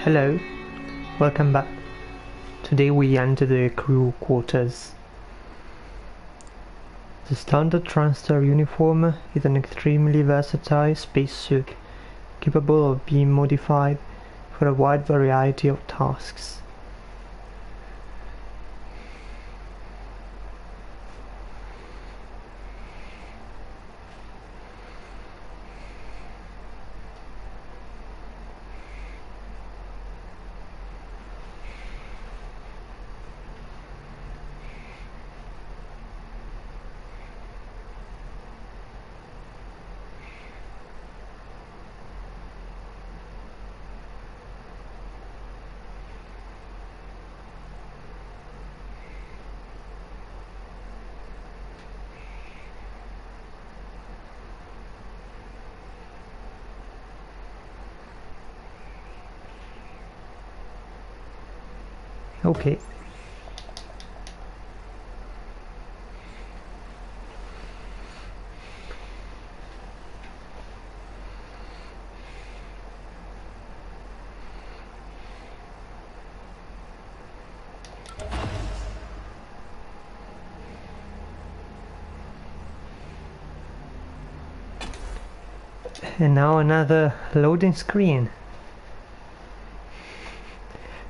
Hello, welcome back. Today we enter the crew quarters. The standard Transstar uniform is an extremely versatile spacesuit capable of being modified for a wide variety of tasks. Okay. And now another loading screen.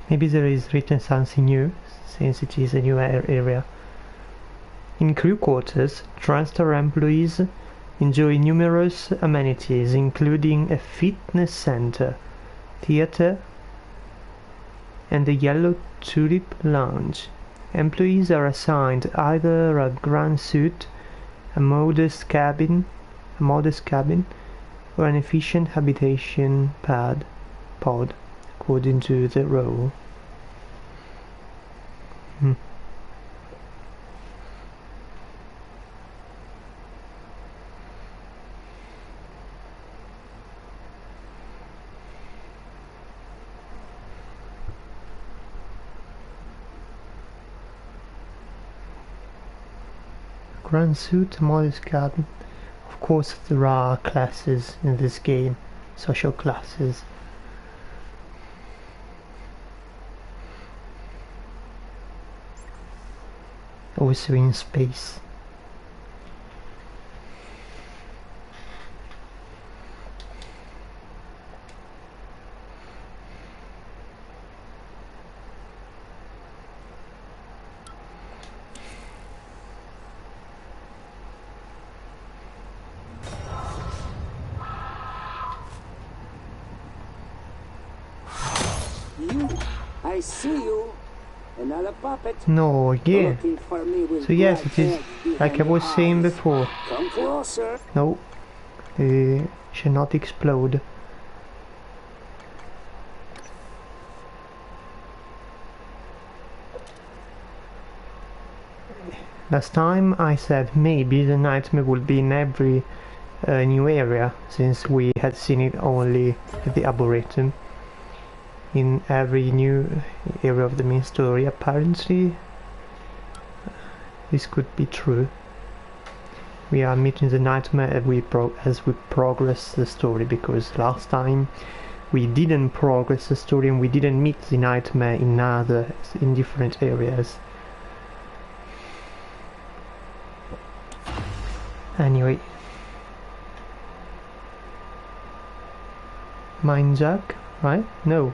Maybe there is written something new, since it is a new area. In crew quarters, Transstar employees enjoy numerous amenities, including a fitness center, theater, and the Yellow Tulip Lounge. Employees are assigned either a grand suite, a modest cabin, or an efficient habitation pod, according to the role. Grand suite, modest cabin. Of course, there are classes in this game, social classes. Also in space. I see you. Another puppet. No, yeah. So yes, it is like I was saying before. Come closer. No, they should not explode. Last time I said maybe the nightmare would be in every new area, since we had seen it only at the Arboretum. In every new area of the main story, apparently this could be true. We are meeting the nightmare as we progress the story, because last time we didn't progress the story and we didn't meet the nightmare in different areas. Anyway, Mine Jack, right? No.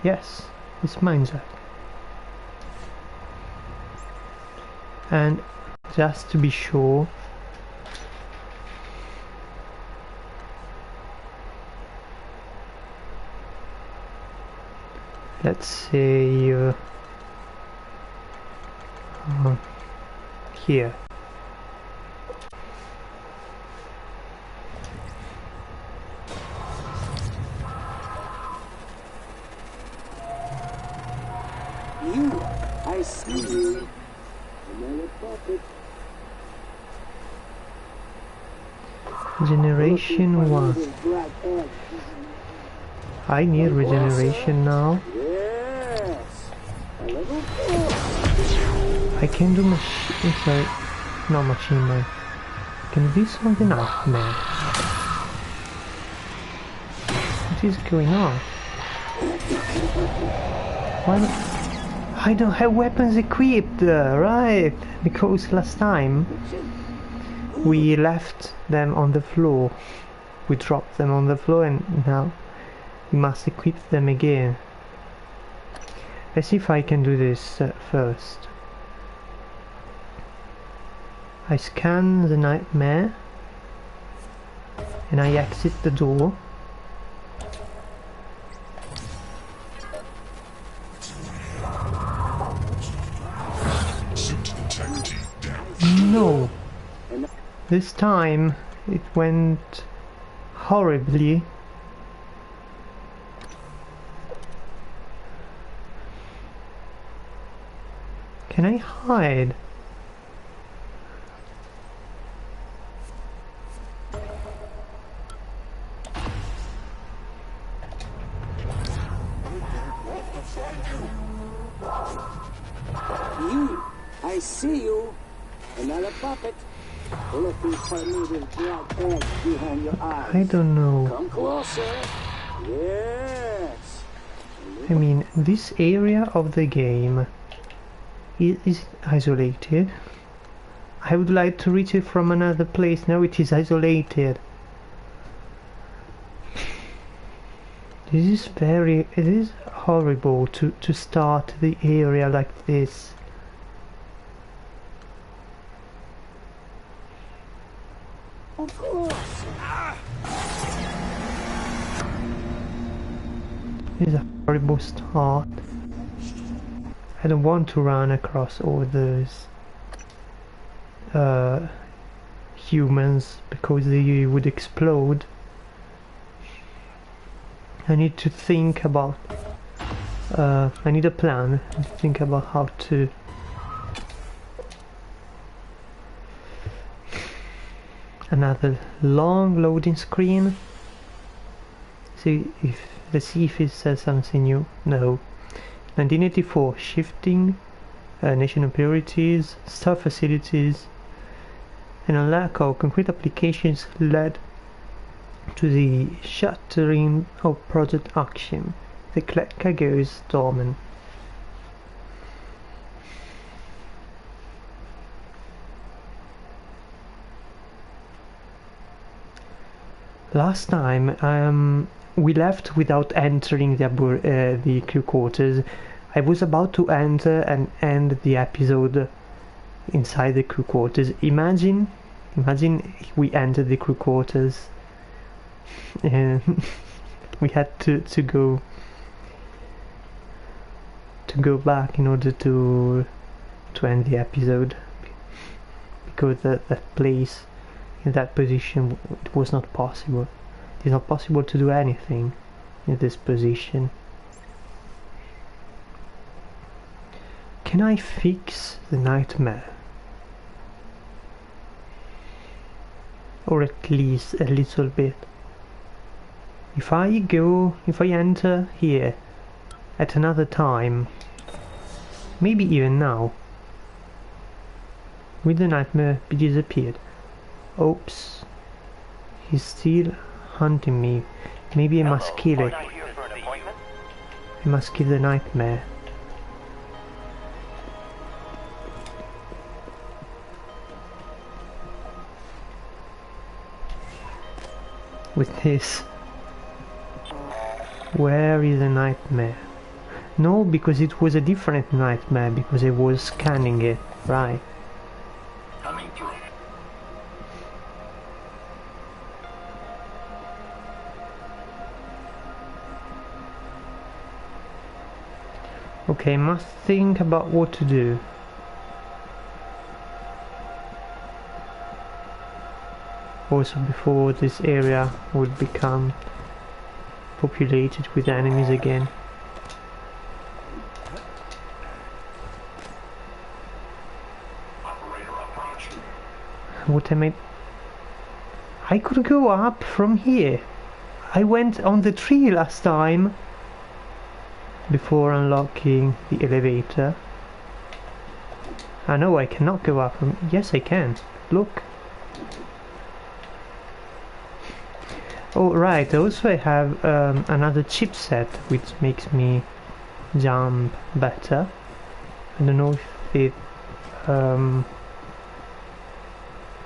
Yes, it's Mine Jack. And just to be sure, let's say here. I see you. Another puppet. Generation 1. I need regeneration now. Yes. A little I can do machine. Sorry, not machine man. Can do something else, man. What is going on? Why not? I don't have weapons equipped, right? Because last time we left them on the floor. We dropped them on the floor and now we must equip them again. Let's see if I can do this first. I scan the nightmare and I exit the door. No! This time it went horribly. Can I hide? You, I see you. Another puppet. Looking for me with black bags behind your eyes. I don't know. Come closer. Yes. I mean, this area of the game is isolated. I would like to reach it from another place. Now it is isolated. It is horrible to start the area like this. Of course. It is a horrible start. I don't want to run across all those humans because they would explode. I need to think about I need a plan to think about how to another long loading screen. Let's see if it says something new. No. 1984 shifting national priorities, staff facilities, and a lack of concrete applications led to the shuttering of Project Action. The Kleka goes dormant. Last time we left without entering the crew quarters. I was about to enter and end the episode inside the crew quarters. Imagine we entered the crew quarters and we had to go back in order to end the episode because that place in that position it was not possible. It is not possible to do anything in this position. Can I fix the nightmare? Or at least a little bit. If I enter here at another time, maybe even now, will the nightmare be disappeared? Oops, he's still hunting me. Maybe I must kill it. I must kill the nightmare. With this. Where is the nightmare? No, because it was a different nightmare, because I was scanning it, right? Coming through. Okay, I must think about what to do. Also before this area would become populated with enemies again. What am I could go up from here. I went on the tree last time before unlocking the elevator. I know I cannot go up. Yes, I can. Look. Oh right, also I have another chipset which makes me jump better. I don't know if it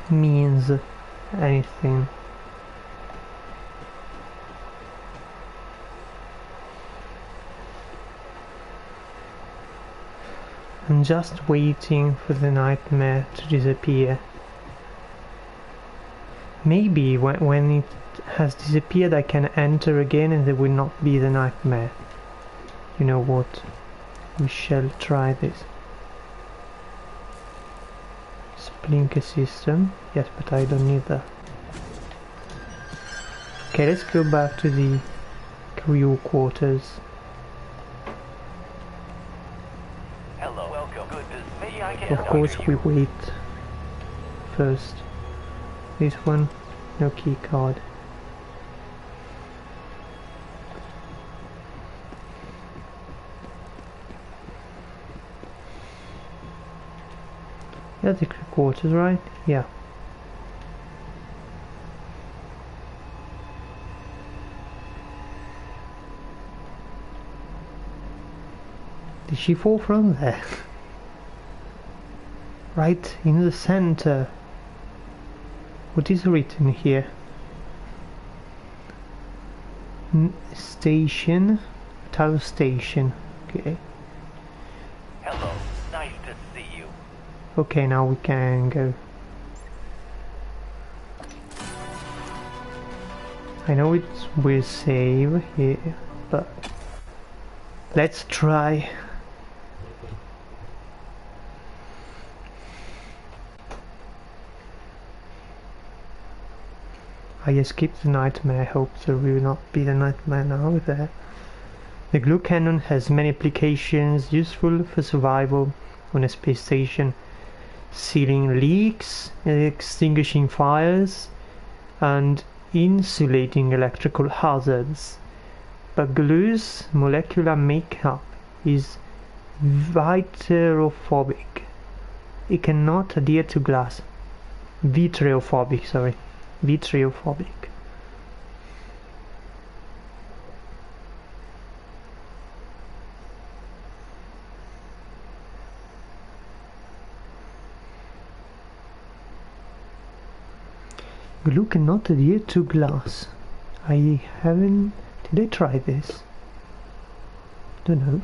means anything. I'm just waiting for the nightmare to disappear. Maybe when it has disappeared I can enter again and there will not be the nightmare. You know what? We shall try this. Splinker system. Yes, but I don't need that. Okay, let's go back to the crew quarters. Hello, welcome. Good. Maybe I can Of course we wait first. This one, no key card. That's the crew quarters, right? Yeah. Did she fall from there? Right in the center. What is written here? Station, Tau station. Okay. Hello, nice to see you. Okay, now we can go. I know it will save here, but let's try. I escaped the nightmare. I hope there will not be the nightmare now there. The glue cannon has many applications useful for survival on a space station. Sealing leaks, extinguishing fires, and insulating electrical hazards. But glue's molecular makeup is vitrophobic. It cannot adhere to glass. Vitreophobic, sorry. Vitreophobic. Glue cannot adhere to glass. I haven't... Did I try this? Don't know.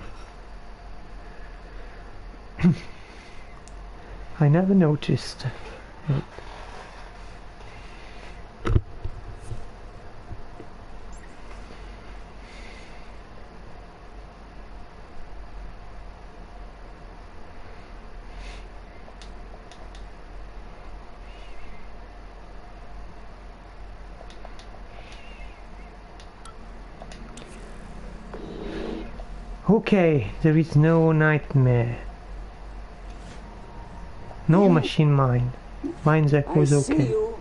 I never noticed it. Okay, there is no nightmare. No machine mine. Mine's echoes I see okay. you.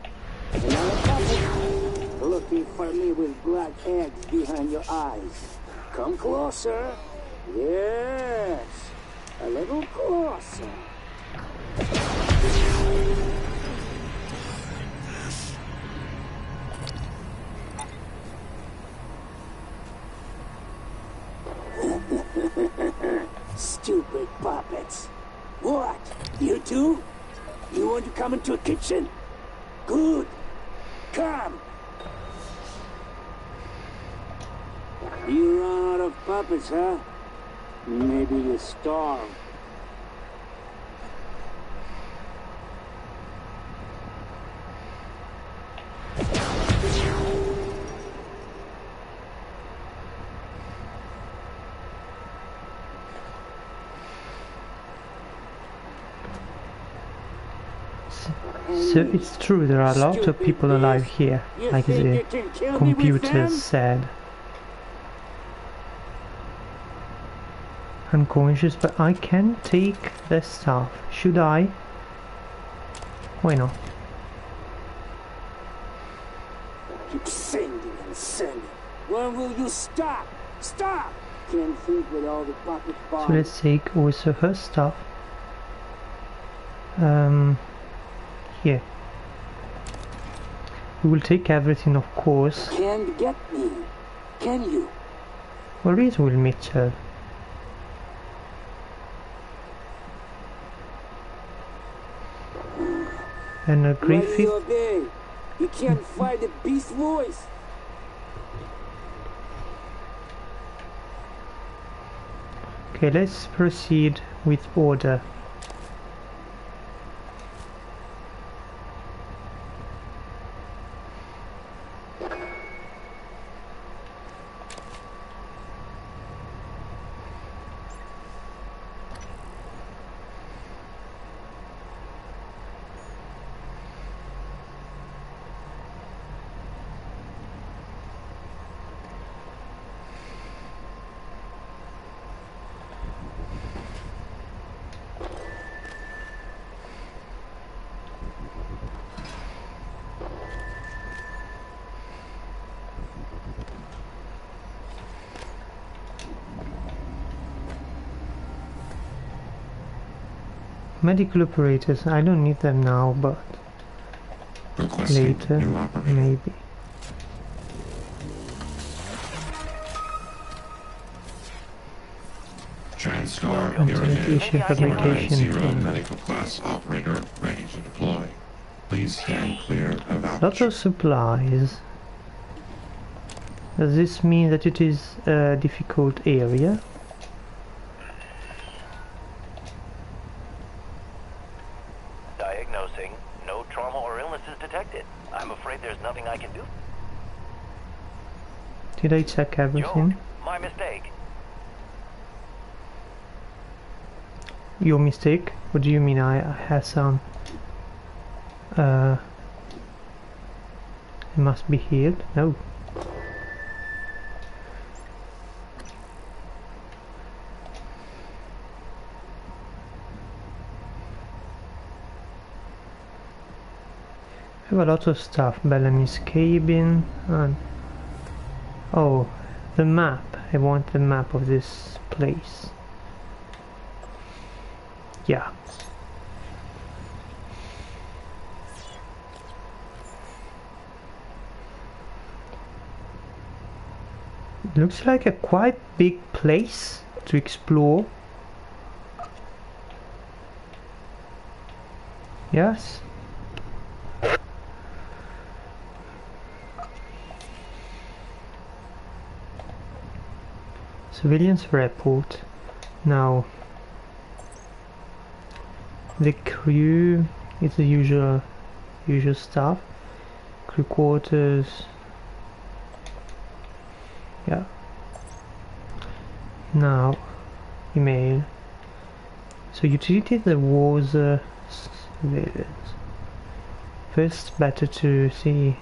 Another puppet. Looking for me with black eggs behind your eyes. Come closer. Yes. A little closer. Stupid puppets. What? You two? You want to come into a kitchen? Good. Come. You run out of puppets, huh? Maybe you starve. So it's true, there are a lot of people alive here, like the computers said. Unconscious, but I can take the stuff. Should I? Why not? Keep sending and sending. When will you stop? Stop! Can't think with all the puppet So bombs. let's take also her stuff. Here. We will take everything, of course. Can't get me, can you? Where is Will Mitchell? And a Ready Griffith. all day. You can't fight the beast voice. Okay, let's proceed with order. Medical operators, I don't need them now, but later, maybe. TranStar Communication fabrication Zero team. medical class operator ready to deploy. Please stand clear of Lots aperture. of supplies. Does this mean that it is a difficult area? Diagnosing. No trauma or illnesses detected. I'm afraid there's nothing I can do. Did I check everything? Yo, my mistake. Your mistake? What do you mean I had some... it must be healed? No. I have a lot of stuff. Bellamy's cabin and... Oh, the map. I want the map of this place. Yeah. Looks like a quite big place to explore. Yes. Civilians report. Now the crew is the usual stuff. Crew quarters. Yeah. Now email. So utility there was civilians. First, better to see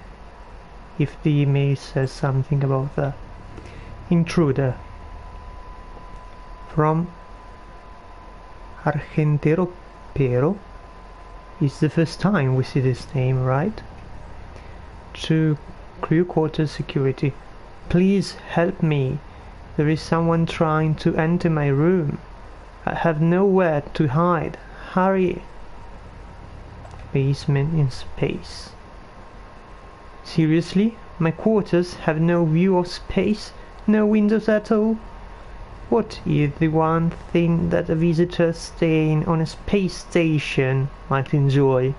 if the email says something about the intruder. From Argentero Pero. It's the first time we see this name, right? To crew quarters security. Please help me. There is someone trying to enter my room. I have nowhere to hide. Hurry. Basement in space. Seriously? My quarters have no view of space? No windows at all? What is the one thing that a visitor staying on a space station might enjoy?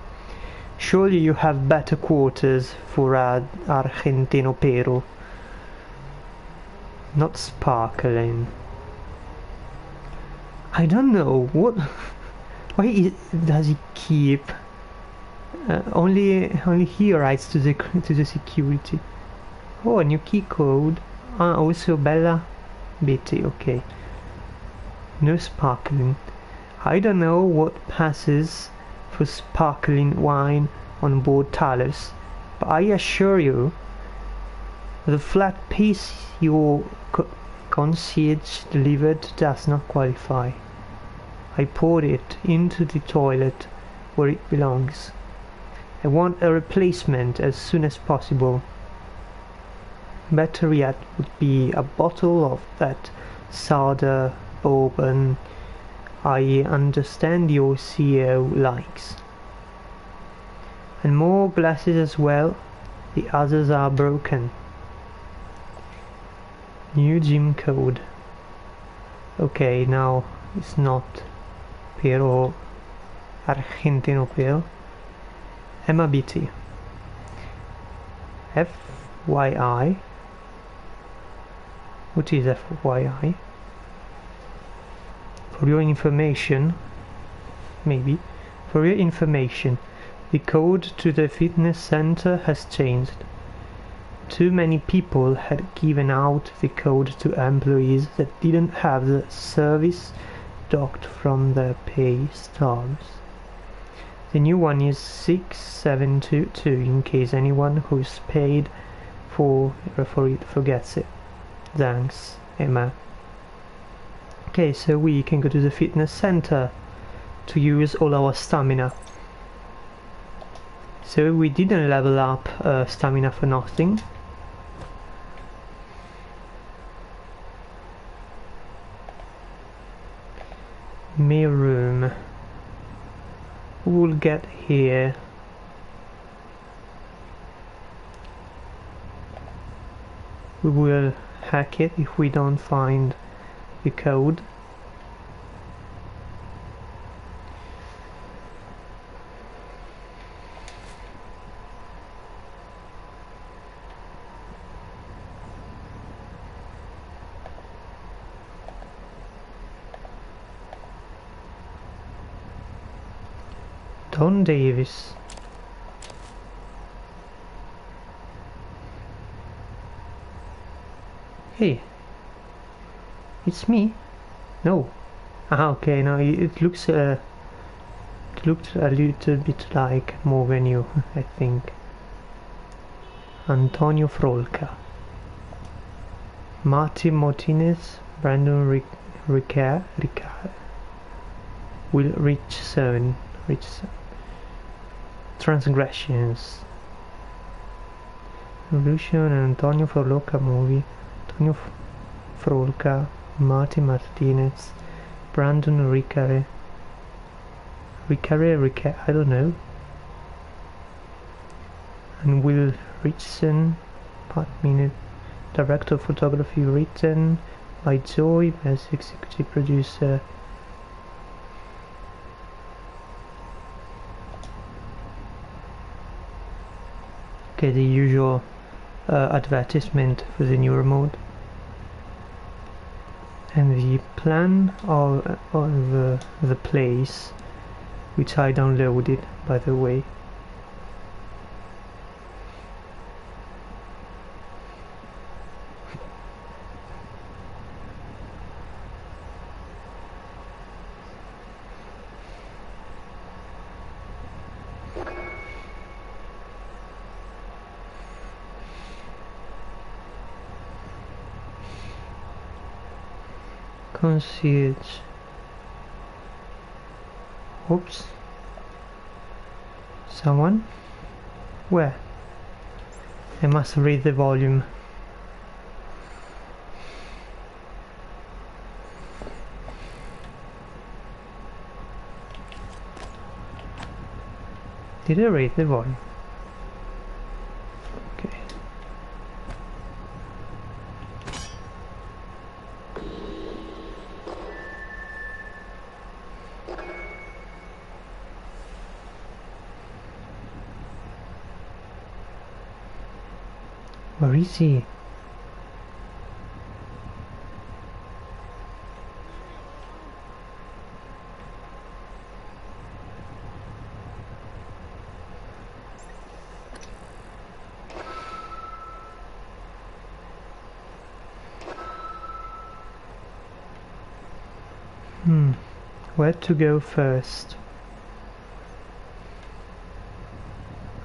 Surely you have better quarters for Argentino Pero. Not sparkling. I don't know what. Why does he keep? Only he writes to the security. Oh, a new key code. Also Bella Betty. Okay. No sparkling. I don't know what passes for sparkling wine on board Talos, but I assure you, the flat piece your concierge delivered does not qualify. I poured it into the toilet where it belongs. I want a replacement as soon as possible. Better yet would be a bottle of that soda bourbon I understand your CEO likes. And more glasses as well. The others are broken. New gym code. Okay, now it's not Piero Argentino Piero. Emma BT. FYI. What is FYI? For your information, maybe. For your information, the code to the fitness center has changed. Too many people had given out the code to employees that didn't have the service docked from their pay stubs. The new one is 6722 in case anyone who's paid for it forgets it. Thanks, Emma. Okay, so we can go to the fitness center to use all our stamina. So we didn't level up stamina for nothing. Mail room. We'll get here. We will hack it if we don't find the code. Don Davis. Hey, it's me. No. Ah, okay. Now it looks it looked a little bit like Morgan you, I think. Antonio Frolka. Martin Martinez, Brandon Ricard, Will Richardson. Transgressions. Revolution and Antonio Frolka movie. Antonio Frolka, Martin Martinez, Brandon Ricare, I don't know. And Will Richardson, part minute, director of photography, written by Joy as executive producer. Okay, the usual advertisement for the new remote. And the plan of the place, which I downloaded, by the way. Concierge. Oops. Someone? Where? I must read the volume. Did I read the volume? Okay. Where is he? Where to go first?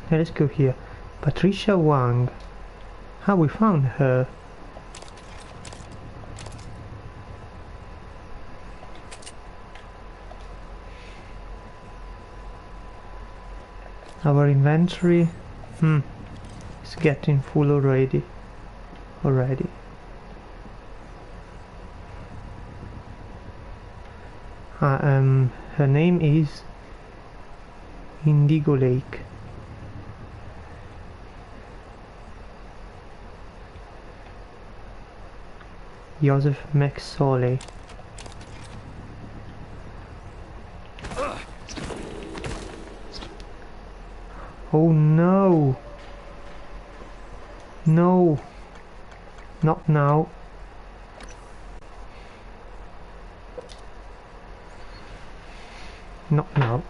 Okay, let's go here. Patricia Wang. How we found her? Our inventory, it's getting full already. Her name is Indigo Lake. Joseph McSorley. Oh no! No! Not now. Not now.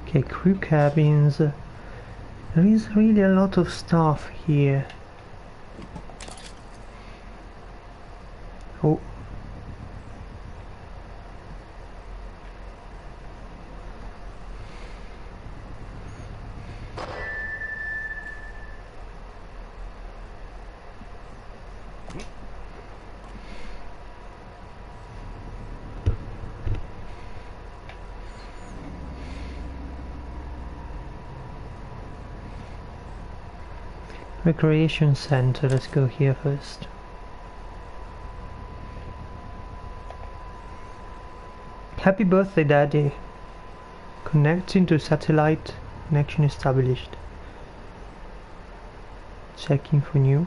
Okay, crew cabins. There is really a lot of stuff here. Oh. Recreation center, let's go here first. Happy birthday, Daddy. Connecting to satellite, connection established. Checking for new.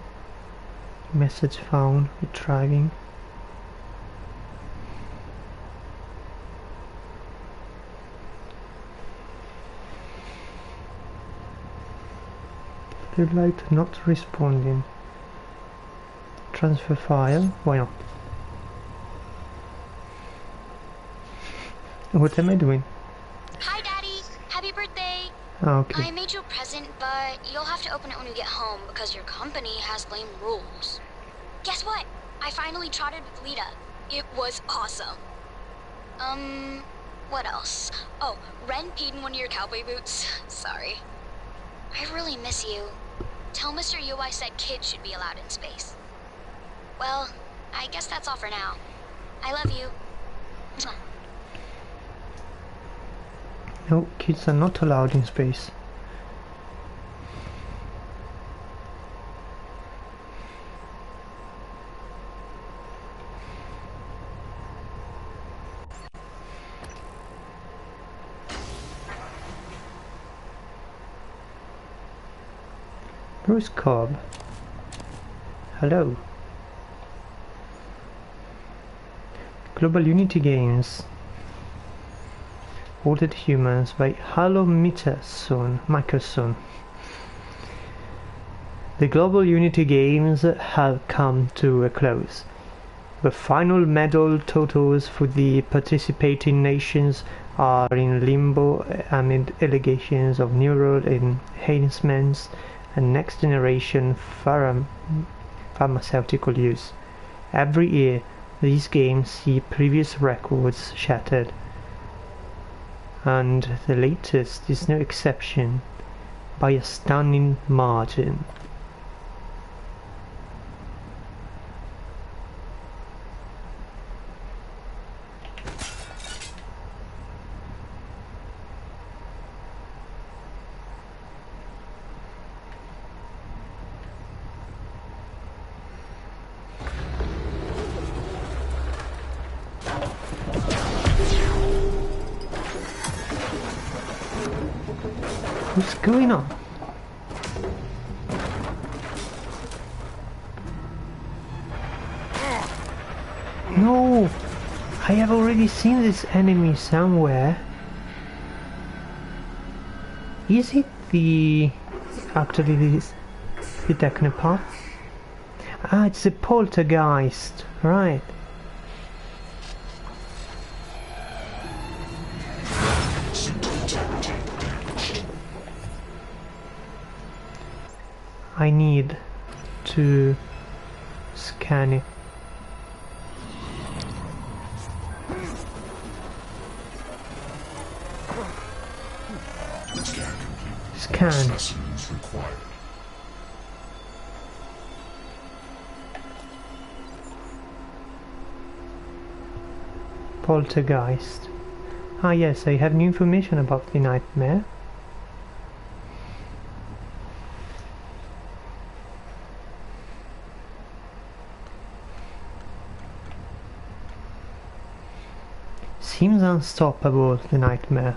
Message found, retrieving. Satellite not responding. Transfer file, why not? What am I doing? Hi, Daddy. Happy birthday. Okay. I made you a present, but you'll have to open it when you get home because your company has lame rules. Guess what? I finally trotted with Lita. It was awesome. What else? Oh, Ren peed in one of your cowboy boots. Sorry. I really miss you. Tell Mr. Yu I said kids should be allowed in space. Well, I guess that's all for now. I love you. Mwah. No, kids are not allowed in space. Bruce Cobb. Hello. Global Unity Games. Altered Humans by Halo Michelson. The Global Unity Games have come to a close. The final medal totals for the participating nations are in limbo amid allegations of neural enhancements and next-generation pharmaceutical use. Every year, these games see previous records shattered, and the latest is no exception by a stunning margin. What's going on? No! I have already seen this enemy somewhere. Is it actually the Technopath? Ah, it's the Poltergeist, right. I need to scan it. Scan. Specimens required. Poltergeist. Ah yes, I have new information about the nightmare. seems unstoppable, the nightmare.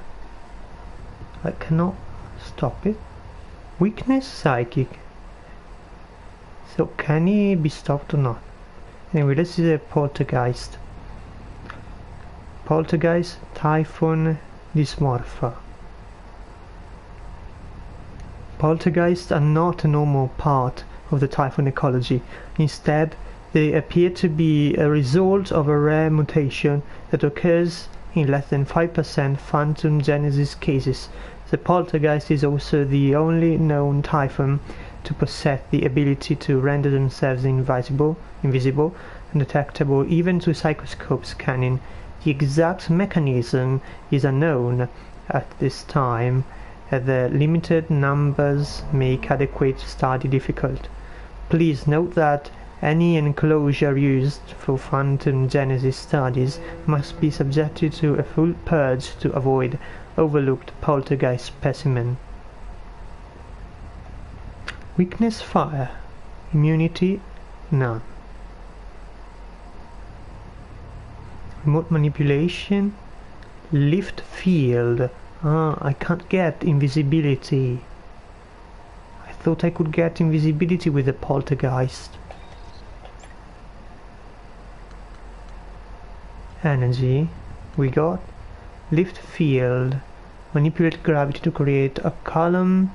I cannot stop it. Weakness, psychic. So can he be stopped or not? Anyway, let's see the poltergeist. Poltergeist, Typhon, Dysmorpha. Poltergeists are not a normal part of the Typhon ecology. Instead, they appear to be a result of a rare mutation that occurs in less than 5% phantom genesis cases. The poltergeist is also the only known Typhon to possess the ability to render themselves invisible, undetectable even to psychoscope scanning. The exact mechanism is unknown at this time, as the limited numbers make adequate study difficult. Please note that any enclosure used for phantom genesis studies must be subjected to a full purge to avoid overlooked poltergeist specimen. Weakness, fire. Immunity, none. Remote manipulation, lift field. I can't get invisibility. I thought I could get invisibility with the poltergeist. Energy, we got lift field. Manipulate gravity to create a column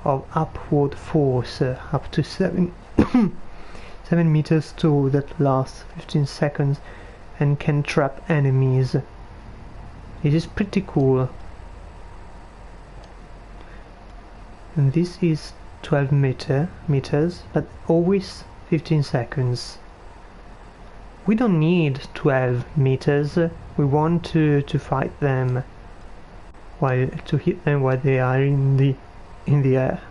of upward force up to 7 meters tall that lasts 15 seconds and can trap enemies. It is pretty cool. And this is 12 meters, but always 15 seconds. We don't need 12 meters. We want to fight them, to hit them while they are in the air.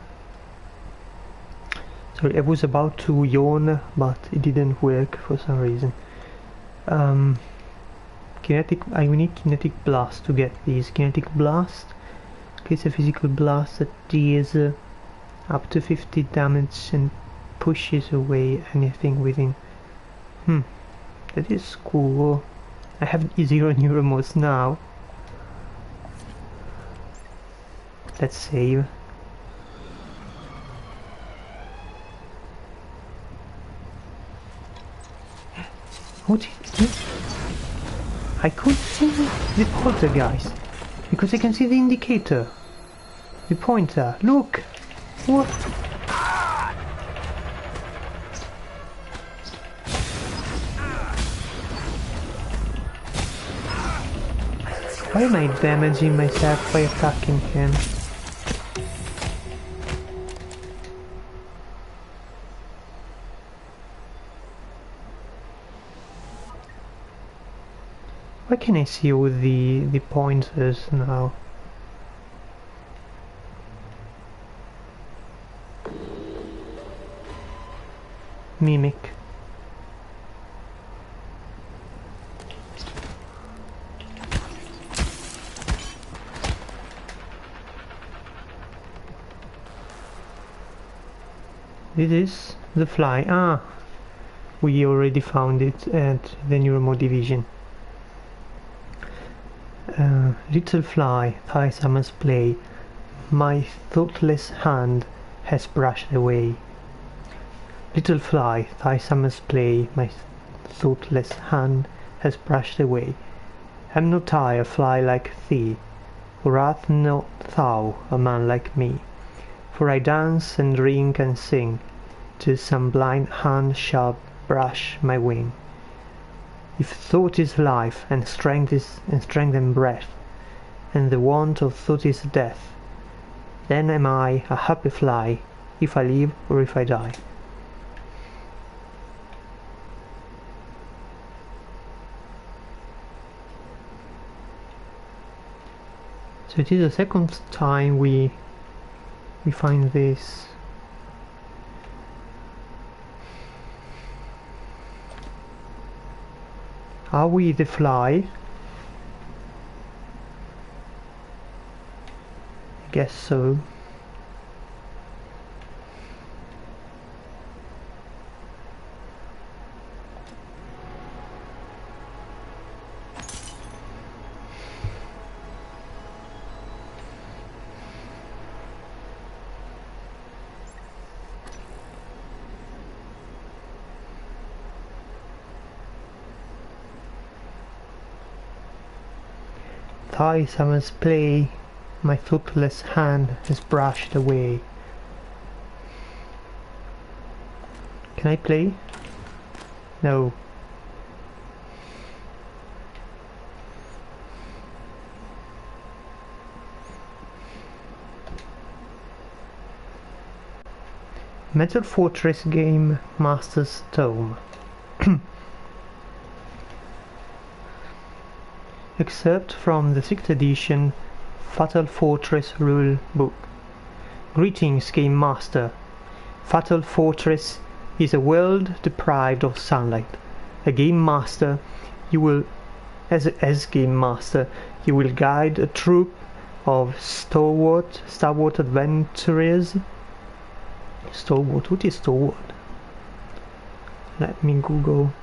Sorry, I was about to yawn, but it didn't work for some reason. I will need kinetic blast to get these. Kinetic blast creates a physical blast that deals up to 50 damage and pushes away anything within. That is cool. I have 0 neuromods now. Let's save. What is it? I could see the poltergeist because I can see the indicator, the pointer. Look! What? Why am I damaging myself by attacking him? Why can I see all the pointers now? Mimic. This is the fly. Ah, we already found it at the Neuromod division. Little fly, thy summer's play, my thoughtless hand has brushed away. Little fly, thy summer's play, my thoughtless hand has brushed away. Am not I a fly like thee, or art not thou a man like me? For I dance and drink and sing, till some blind hand shall brush my wing. If thought is life, and strength and breath, and the want of thought is death, then am I a happy fly, if I live or if I die. So it is the second time we find this. Are we the fly? I guess so. ties I must play, my thoughtless hand has brushed away. Can I play? No. Metal Fortress Game Master's Tome. Excerpt from the 6th edition Fatal Fortress Rule Book. Greetings, Game Master. Fatal Fortress is a world deprived of sunlight. As Game Master, you will guide a troop of stalwart adventurers. Stalwart? What is stalwart? Let me Google.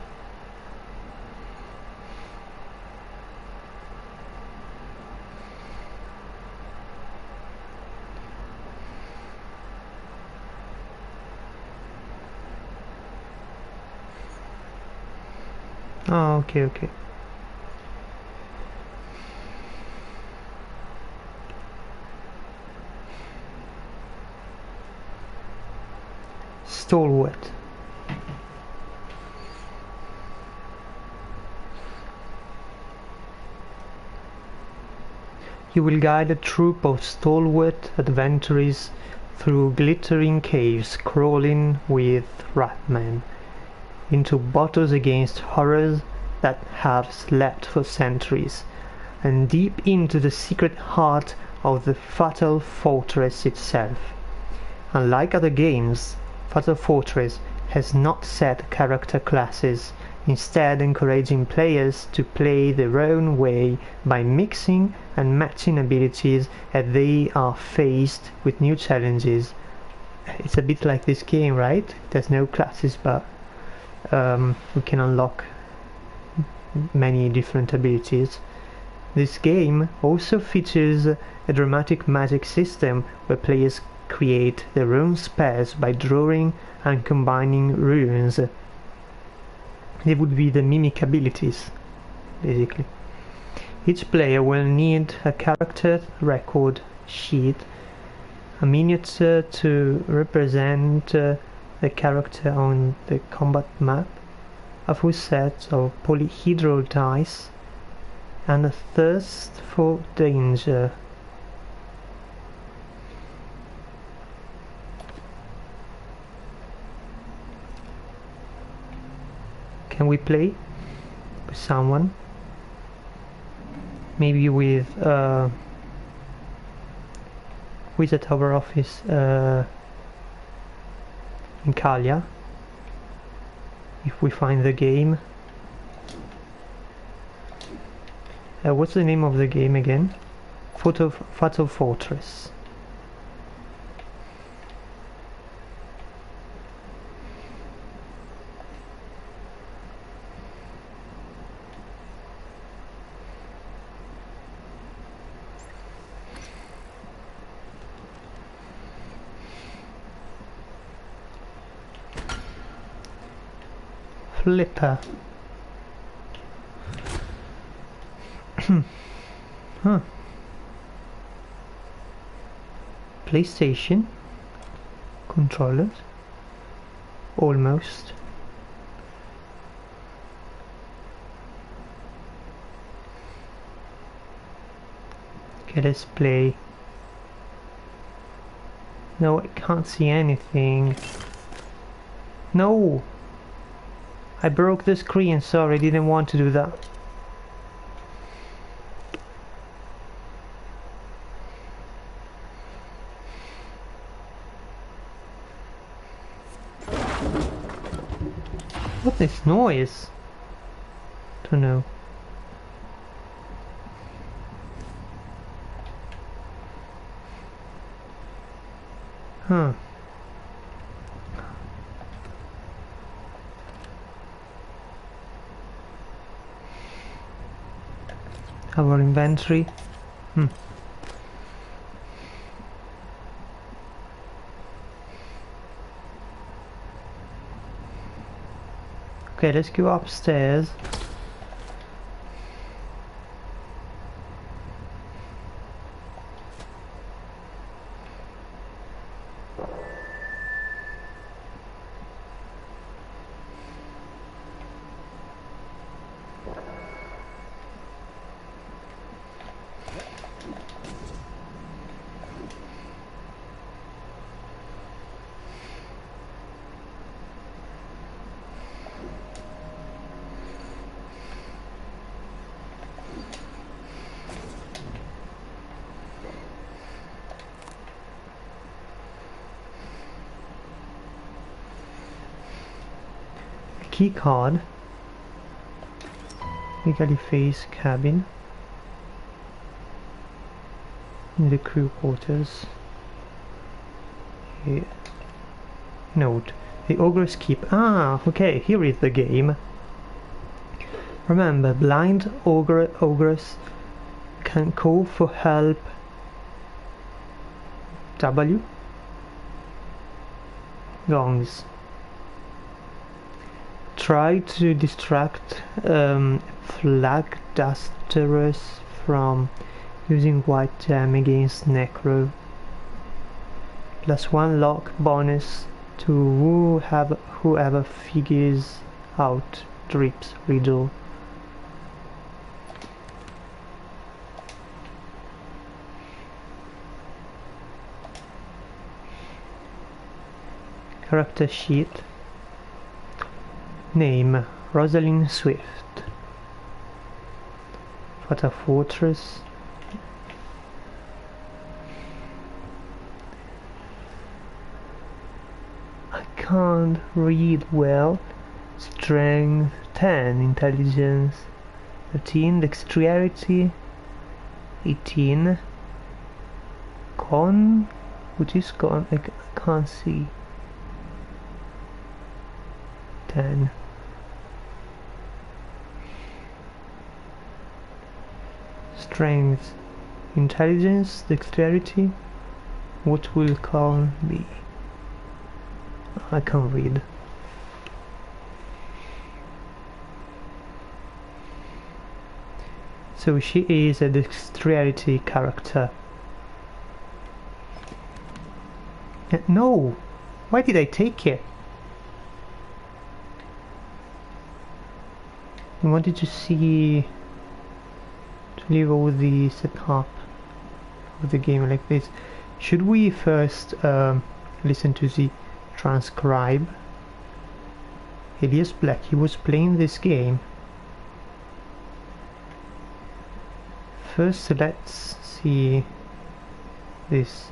Oh, okay. Stalwart. You will guide a troop of stalwart adventurers through glittering caves, crawling with ratmen, into battles against horrors that have slept for centuries, and deep into the secret heart of the Fatal Fortress itself. Unlike other games, Fatal Fortress has not set character classes, instead encouraging players to play their own way by mixing and matching abilities as they are faced with new challenges. It's a bit like this game, right? There's no classes, but we can unlock many different abilities. This game also features a dramatic magic system where players create their own spells by drawing and combining runes. They would be the mimic abilities, basically. Each player will need a character record sheet, a miniature to represent the character on the combat map, a full set of polyhedral dice, and a thirst for danger. Can we play with someone? Maybe with who is at our office in Kalia, if we find the game. What's the name of the game again? Fatal Fortress. Flipper. Huh. PlayStation controllers. Almost. Okay, let's play. No, I can't see anything. No! I broke the screen, sorry, I didn't want to do that. What's this noise? Don't know. Huh. Our inventory. Okay, let's go upstairs. key card. Legally face cabin. In the crew quarters. Here. Note. The Ogre's Keep. Ah, okay, here is the game. Remember, blind ogres can call for help. W. Gongs. Try to distract flag dusters from using white gem against Necro. +1 lock bonus to whoever figures out Drip's riddle. Character sheet. Name Rosalind Swift. Fata Fortress. I can't read well. Strength 10, intelligence 13, dexterity 18, con, which is con, I can't see. 10. Strength, intelligence, dexterity. What will con be? I can't read. So she is a dexterity character. No! Why did I take it? I wanted to see, to leave all the setup of the game like this. Should we first listen to the transcribe? Elias Black, he was playing this game. First let's see this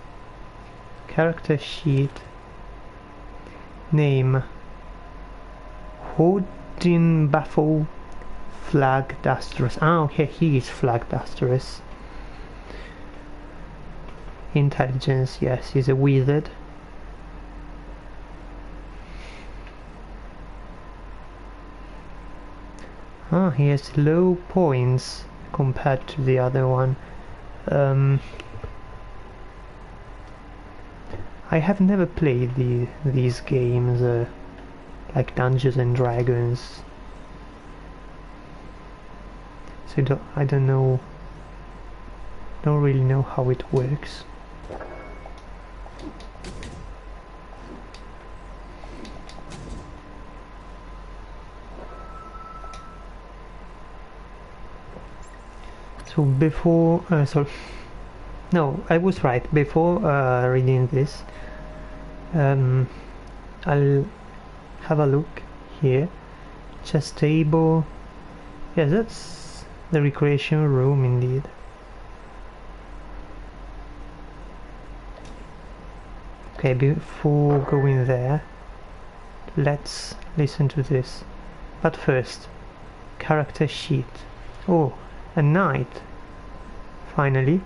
character sheet. Name Hodin Baffle Flag Dusterous. Ah, okay, he is Flag Dusterous. Intelligence, yes, he's a wizard. Ah, he has low points compared to the other one. I have never played these games, like Dungeons and Dragons, so I don't know. Don't really know how it works. So before, no, I was right. Before reading this, I'll have a look here. Chess table. Yes, that's the recreation room indeed. Okay, before going there, let's listen to this. But first, character sheet. Oh, a knight. Finally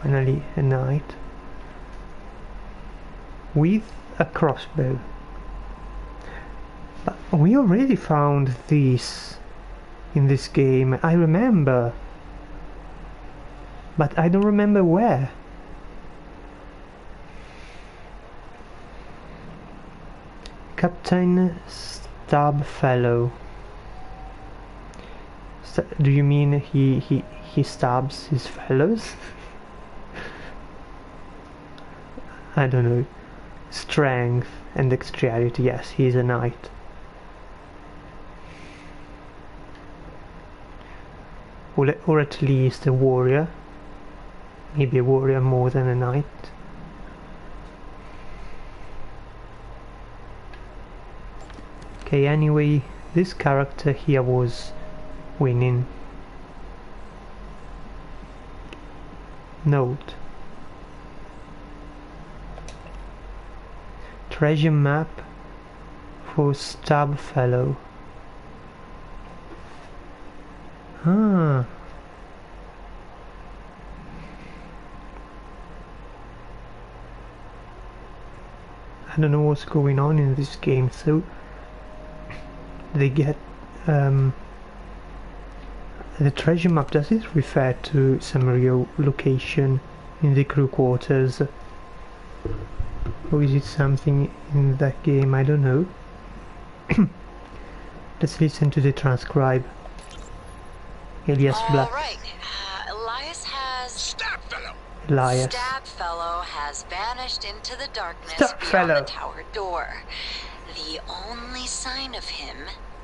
a knight with a crossbow. But we already found this in this game, I remember, but I don't remember where. Captain Stabfellow. Do you mean he stabs his fellows? I don't know. Strength and dexterity, yes, he's a knight. Or at least a warrior. Maybe a warrior more than a knight. Okay, anyway, this character here was winning. Note. Treasure map for Stab Fellow. Ah. I don't know what's going on in this game, so they get the treasure map. Does it refer to some real location in the crew quarters, or is it something in that game? I don't know. Let's listen to the transcribe. Elias Black. All right. Elias has... Stabfellow! Elias. Stabfellow has vanished into the darkness Stabfellow. beyond the tower door. The only sign of him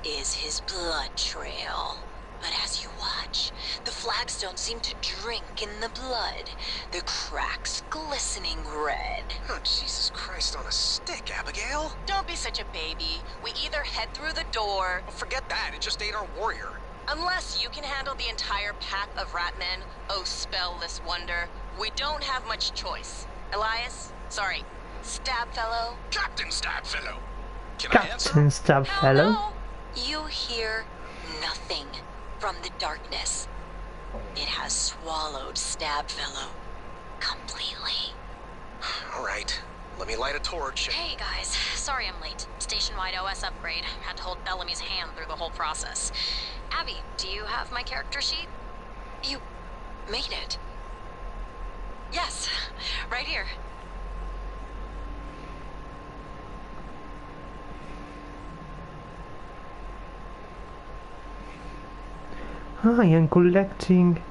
is his blood trail. But as you watch, the flagstones seem to drink in the blood, the cracks glistening red. Oh, Jesus Christ on a stick, Abigail! Don't be such a baby. We either head through the door... Well, forget that, it just ate our warrior. Unless you can handle the entire pack of ratmen, oh spellless wonder, we don't have much choice. Elias? Sorry, Stabfellow? Captain Stabfellow! Can I answer? Captain Stab Hell Fellow. no. You hear nothing from the darkness. It has swallowed Stabfellow completely. Alright, let me light a torch. Hey guys, sorry I'm late. Station-wide OS upgrade. Had to hold Bellamy's hand through the whole process. Abby, do you have my character sheet? You made it. Yes, right here. I am collecting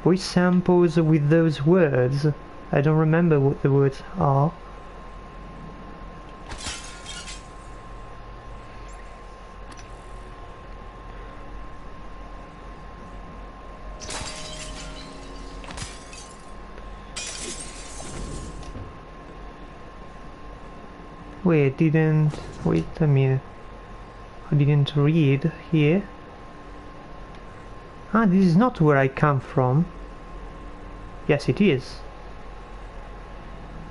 voice samples with those words. I don't remember what the words are. Wait a minute. I didn't read here. Ah, this is not where I come from. Yes, it is.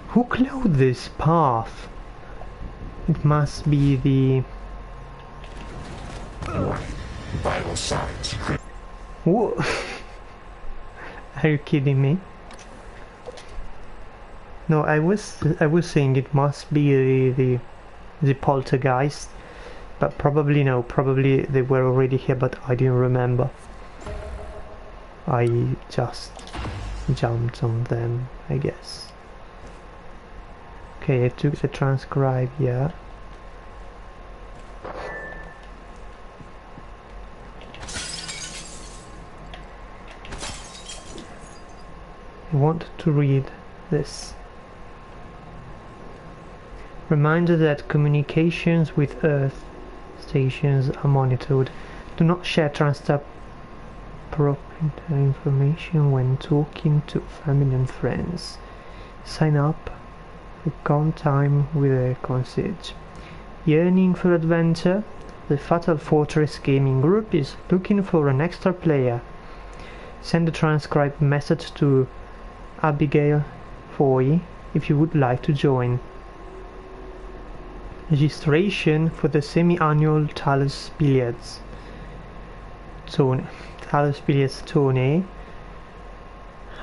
Who closed this path? It must be the... Vital signs. Whoa. Are you kidding me? No, I was saying it must be the poltergeist, but probably no. Probably they were already here, but I didn't remember. I just jumped on them, I guess. Okay, I took the transcribe, yeah. I want to read this. Reminder that communications with Earth stations are monitored. Do not share Transstab proprietary information when talking to family and friends. Sign up for calm time with a concierge. Yearning for adventure? The Fatal Fortress gaming group is looking for an extra player. Send a transcribed message to Abigail Foy if you would like to join. Registration for the semi-annual Talos Billiards tourney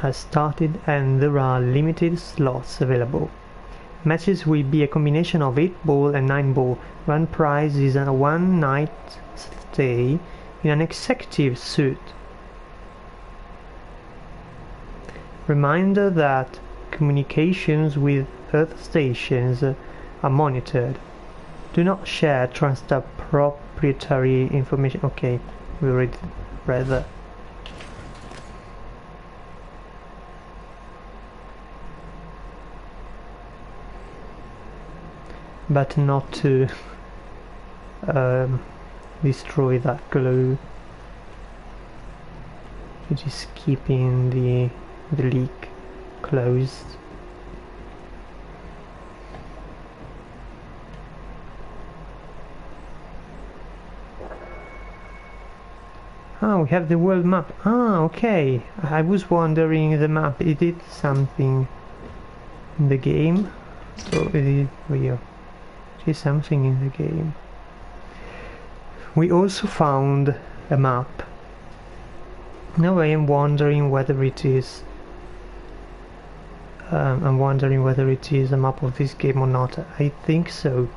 has started and there are limited slots available. Matches will be a combination of 8-ball and 9-ball. Grand prize is a one-night stay in an executive suite. Reminder that communications with Earth stations are monitored. Do not share Transstab proprietary information. Okay, we already read that. But not to destroy that glue, which is keeping the leak closed. Ah, we have the world map. Ah, okay. I was wondering the map. It did something in the game. So it is real. It is something in the game. We also found a map. Now I am wondering whether it is I'm wondering whether it is a map of this game or not. I think so.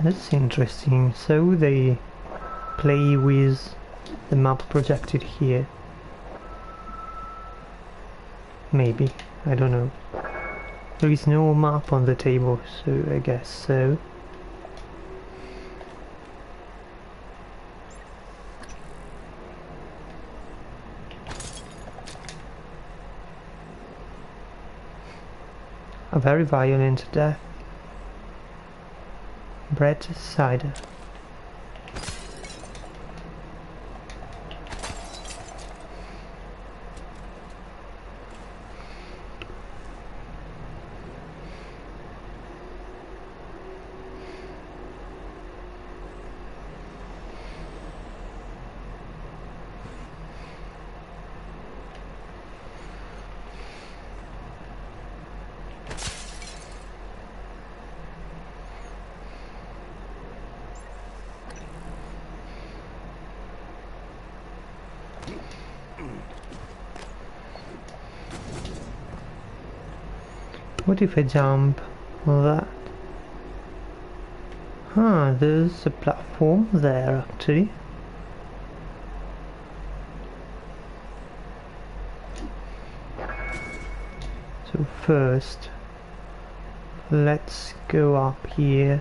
That's interesting. So they play with the map projected here. Maybe. I don't know. There is no map on the table, so I guess so. A very violent death. Bread cider. What if I jump on that? Huh, there's a platform there actually. So first, let's go up here.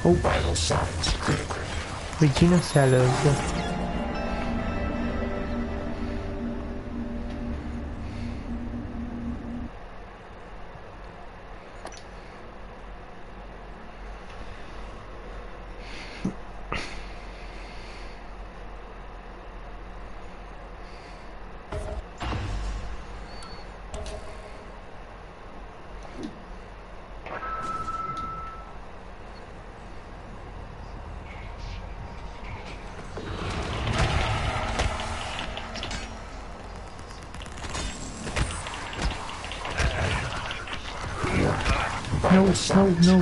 Oh, Vital signs critical. Regina Sellers. No.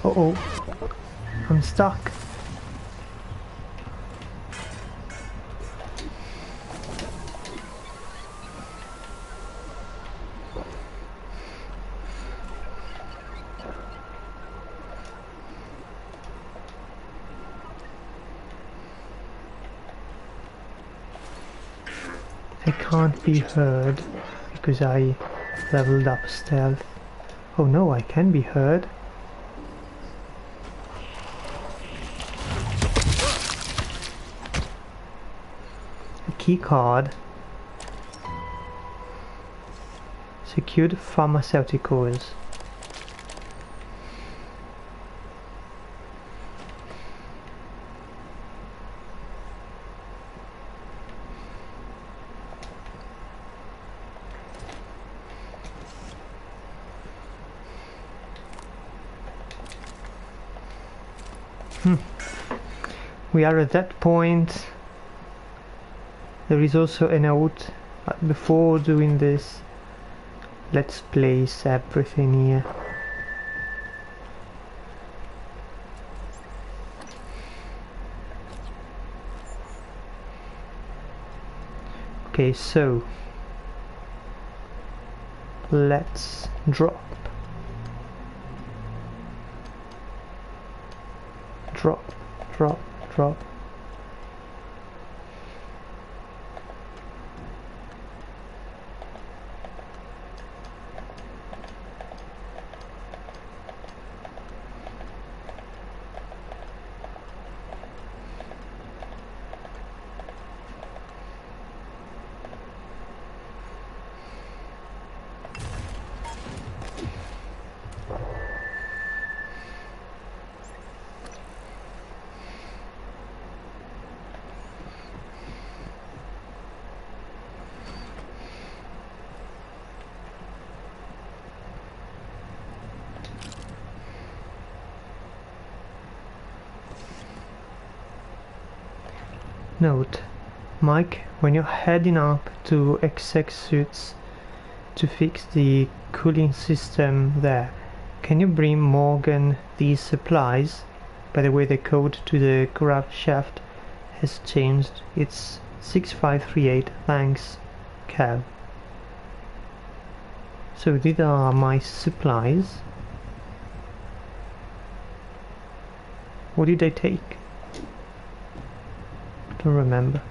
Uh-oh. I'm stuck. I can't be heard because I leveled up stealth. Oh no, I can be heard. A key card. Secured pharmaceuticals. We are at that point. There is also a note before doing this. Let's place everything here. Okay, so let's drop. Drop. Note, Mike, when you're heading up to exec suits to fix the cooling system there, can you bring Morgan these supplies? By the way, the code to the grav shaft has changed. It's 6538. Thanks, Cal. So these are my supplies. What did I take? Don't remember.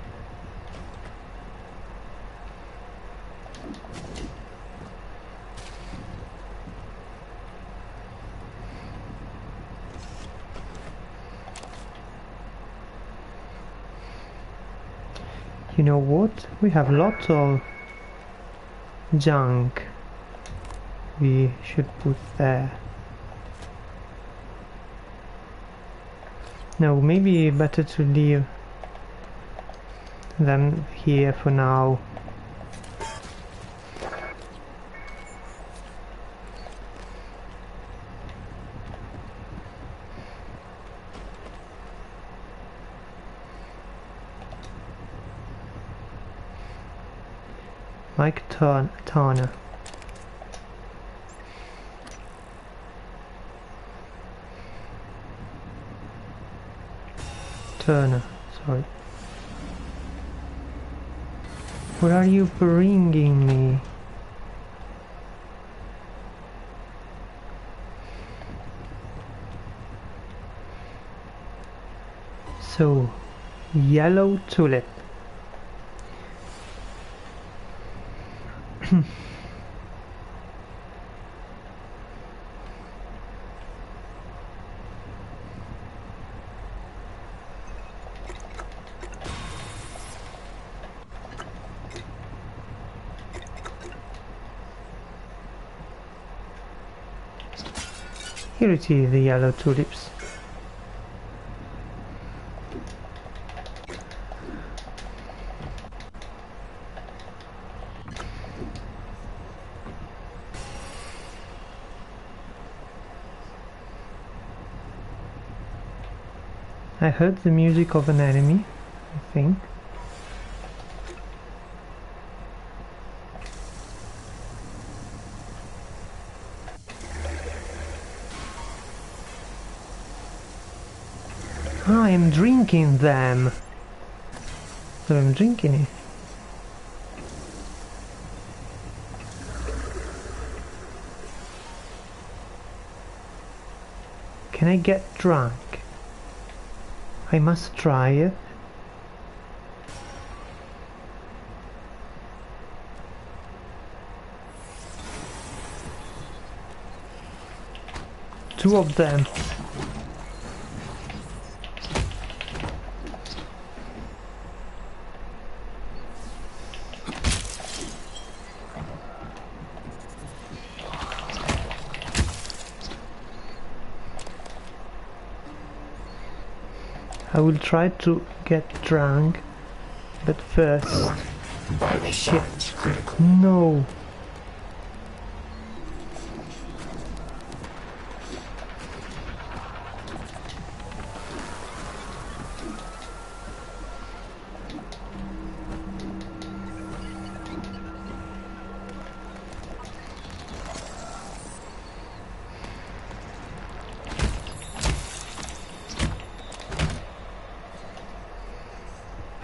You know what? We have lots of junk we should put there. No, maybe better to leave them here for now. Mike Turner. Sorry. Where are you bringing me? So, yellow tulip. Here it is, the yellow tulips. I heard the music of an enemy, I think. I am drinking them. So I'm drinking it. Can I get drunk? I must try it. Two of them. I will try to get drunk, but first... Shit. No.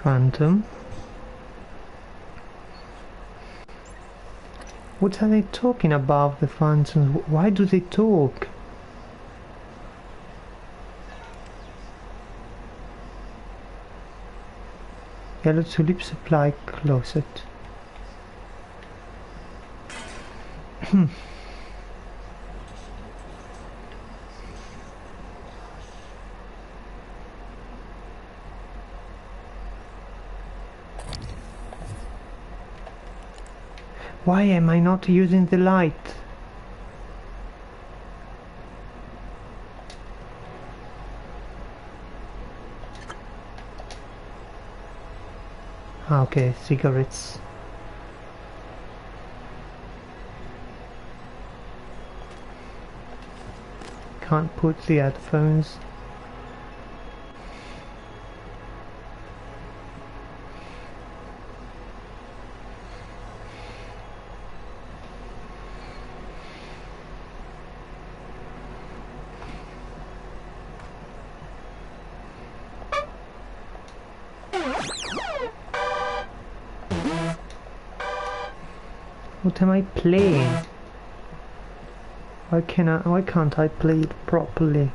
Phantom. What are they talking about, the phantoms? Why do they talk? Yellow tulip supply closet. Why am I not using the light? Okay, cigarettes. Can't put the headphones. What am I playing? Why can't I play it properly?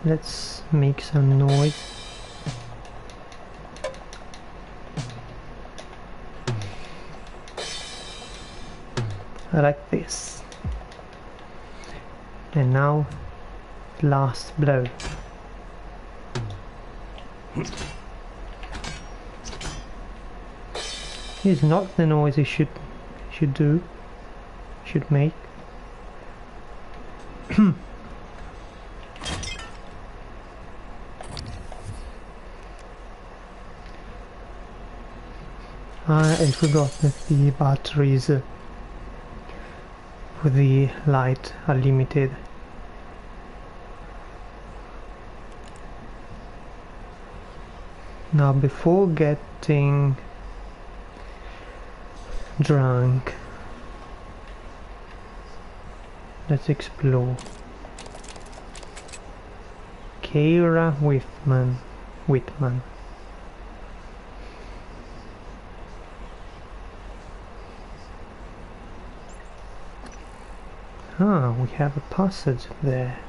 Let's make some noise. I like this. And now, last blow. It's not the noise it should make. I forgot that the batteries for the light are limited. Now, before getting drunk, let's explore. Keira Whitman. Ah, we have a passage there.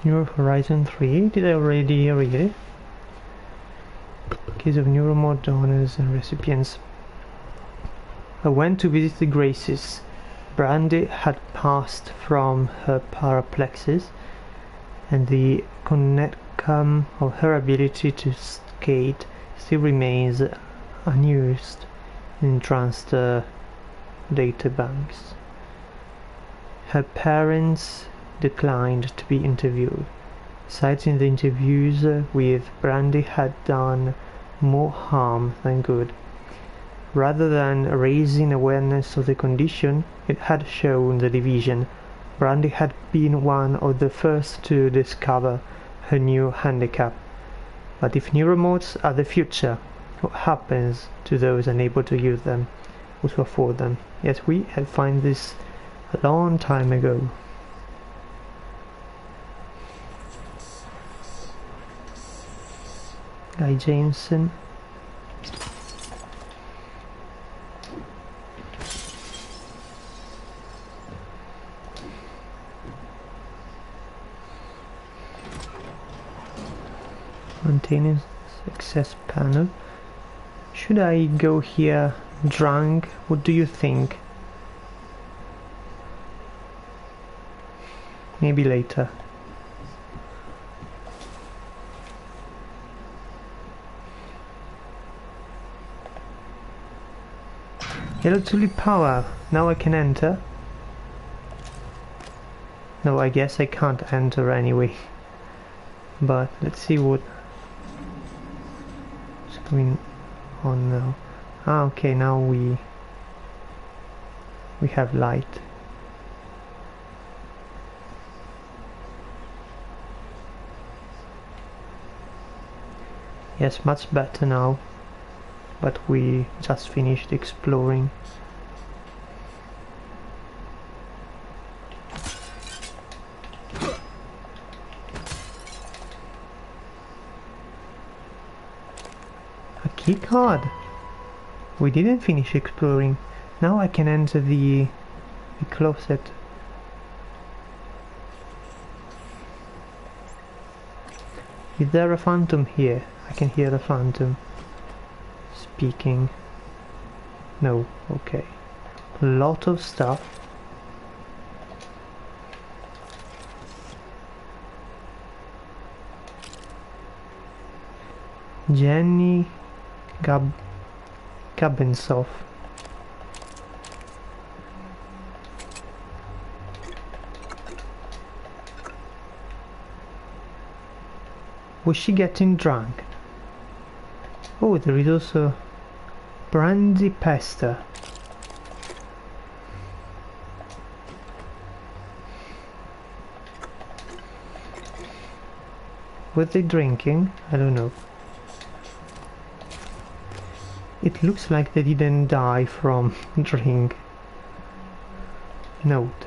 New Horizon 3, did I already read it? Case of neuromod donors and recipients. I went to visit the Graces. Brandy had passed from her paraplexis, and the connectum of her ability to skate still remains unused in Transtar databanks. Her parents declined to be interviewed, citing the interviews with Brandy had done more harm than good. Rather than raising awareness of the condition, it had shown the division. Brandy had been one of the first to discover her new handicap. But if neuromods are the future, what happens to those unable to use them or to afford them? Yes, we had found this a long time ago. Guy Jameson. Maintenance access panel. Should I go here drunk? What do you think? Maybe later. Yellow tulip power. Now I can enter. No, I guess I can't enter anyway. But let's see what's going on now. Ah, okay, now we have light. Yes, much better now. But we just finished exploring. A key card. We didn't finish exploring. Now I can enter the closet. Is there a phantom here? I can hear a phantom speaking. No, okay. A lot of stuff. Jenny Gabensov. Was she getting drunk? Oh, there is also Brandy pasta. Were they drinking? I don't know. It looks like they didn't die from drink. Note: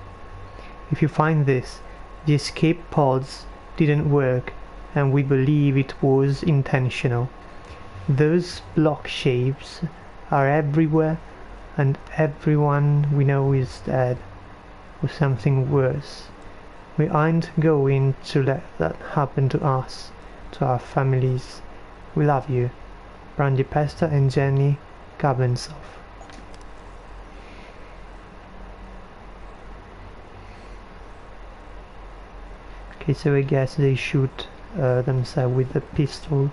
if you find this, the escape pods didn't work, and we believe it was intentional. Those block shapes are everywhere, and everyone we know is dead, or something worse. We aren't going to let that happen to us, to our families. We love you. Brandy Pesta and Jenny Gabensoff. Okay, so I guess they shoot themselves with the pistol.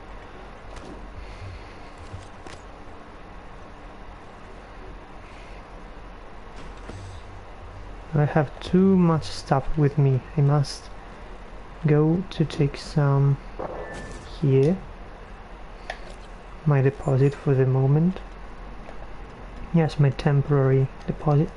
I have too much stuff with me. I must go to take some here. My deposit for the moment. Yes, my temporary deposit.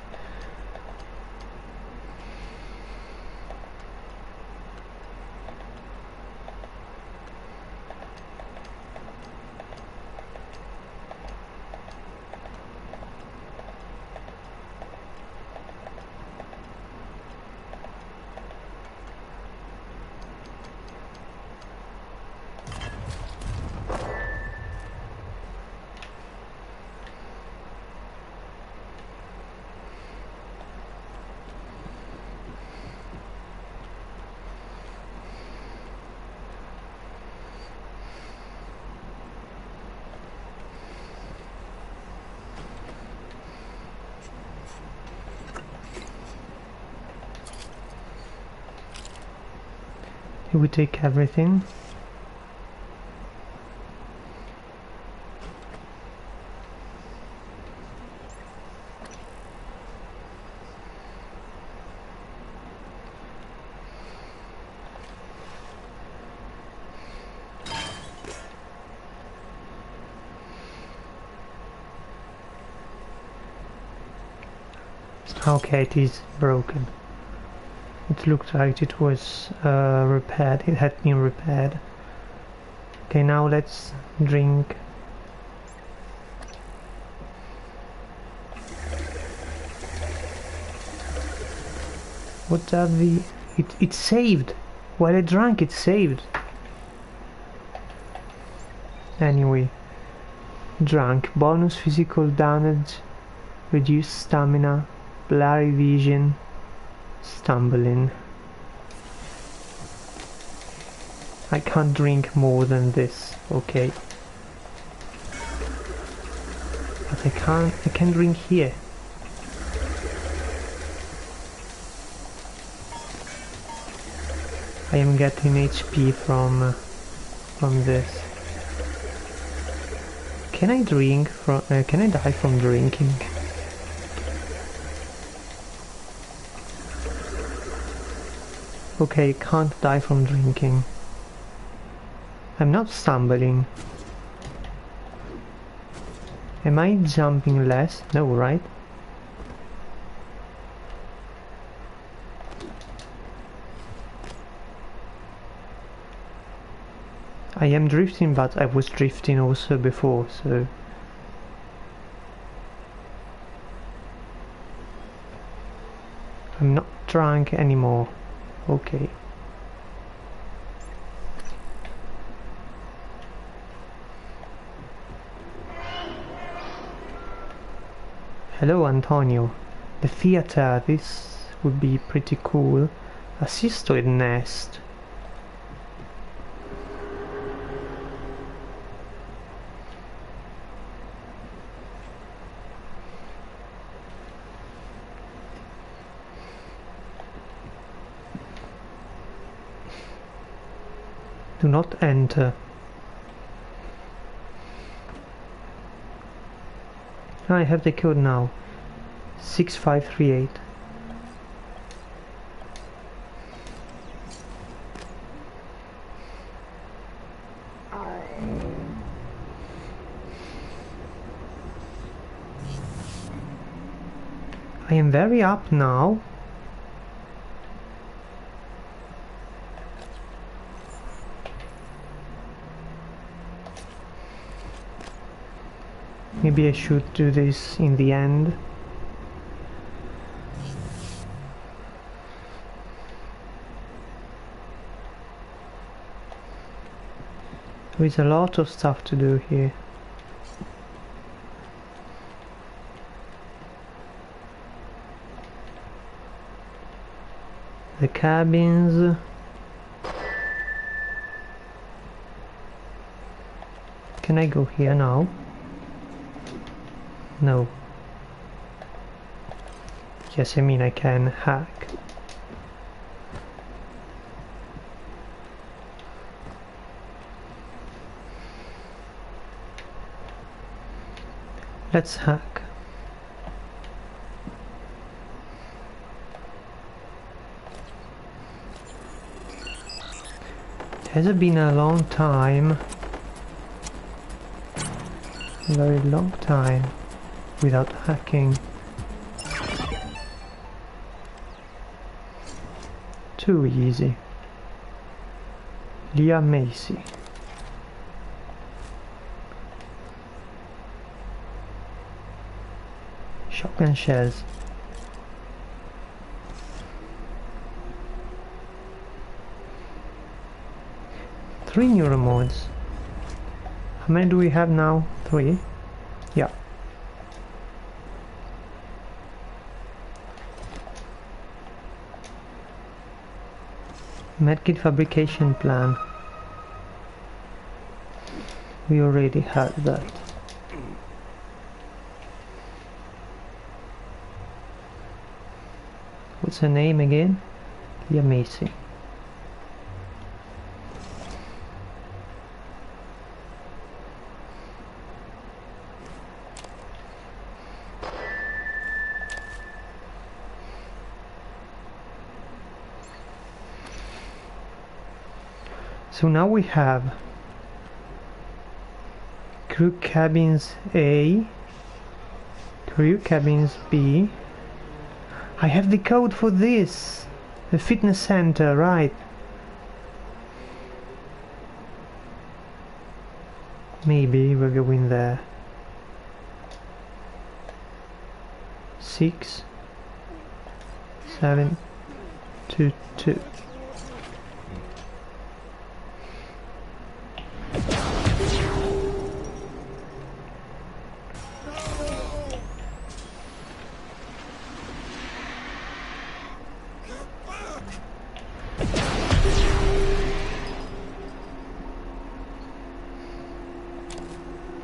We take everything. Okay, it is broken. It looked like it was repaired. It had been repaired. Okay, now let's drink. What are the... It saved! While I drank, it saved! Anyway. Drank. Bonus physical damage. Reduced stamina. Blurry vision. Stumbling. I can't drink more than this, okay. But I can drink here. I am getting HP from this. Can I drink from can I die from drinking? Okay, can't die from drinking. I'm not stumbling. Am I jumping less? No, right? I am drifting, but I was drifting also before, so... I'm not drunk anymore. Okay. Hello, Antonio. The theater, this would be pretty cool. A cystoid nest. Do not enter. I have the code now. 6538. I am very up now. Maybe I should do this in the end. There is a lot of stuff to do here. The cabins. Can I go here now? No. Yes, I mean I can hack. Let's hack. It has been a long time, a very long time without hacking. Too easy. Leah Macy. Shotgun shells. Three neuromodes. How many do we have now? 3? Yeah. Medkit fabrication plan. We already had that. What's her name again? Leah Macy. So now we have crew cabins A, crew cabins B. I have the code for this! The fitness center, right. Maybe we're going there. 6 7 2 2.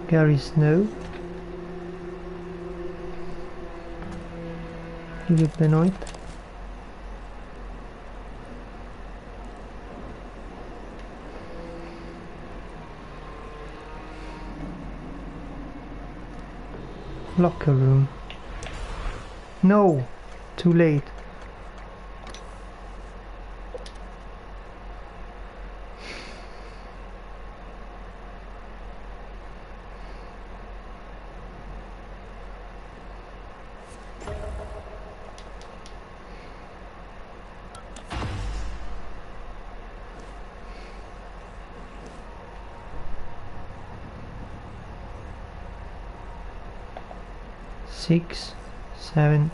Gary Snow. Philip Benoit. Locker room. No! Too late. Six, 7,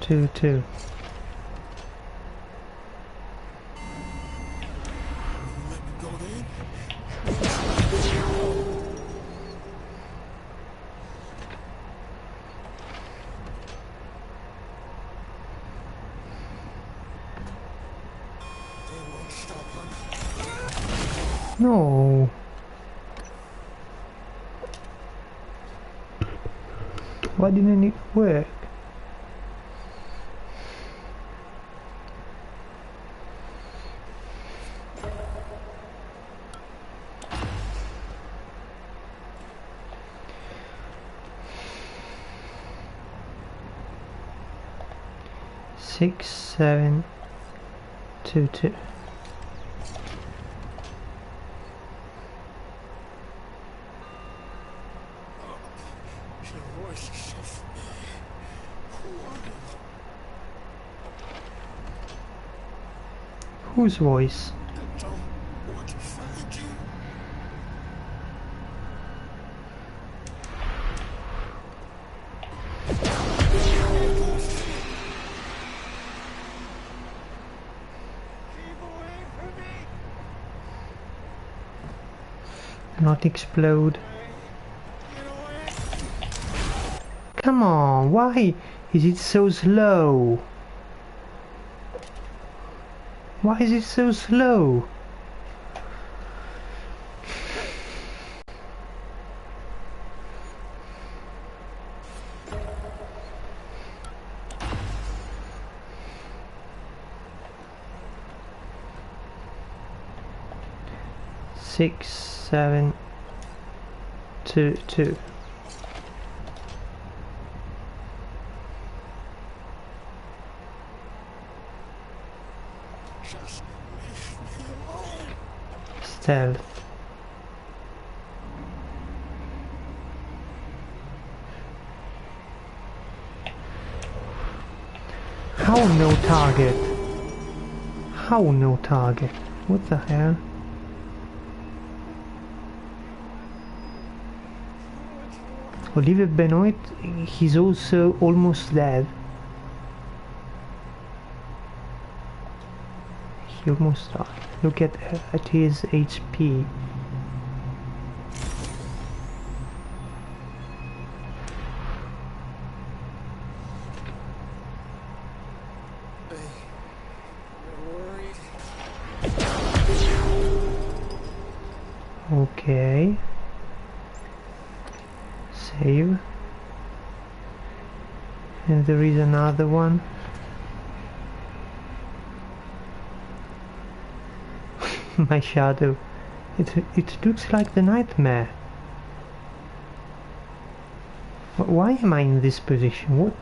2, 2. No. Why didn't it work? Six, 7, 2, 2. Whose voice? Not explode. Come on, why is it so slow? Why is it so slow? Six, 7, 2, 2. Stealth. How no target? How no target? What the hell? Olivier Benoit, he's also almost dead. He almost died. Look at his HP. Okay. Save. And there is another one. My shadow. It looks like the nightmare. Why am I in this position? What?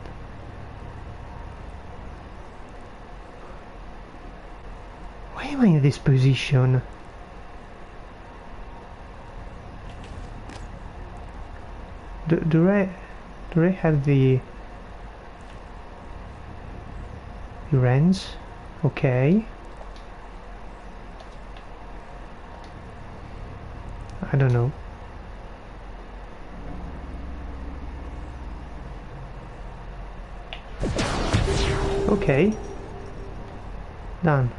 Why am I in this position? Do I have the wrench? Okay. I don't know. Okay. Done.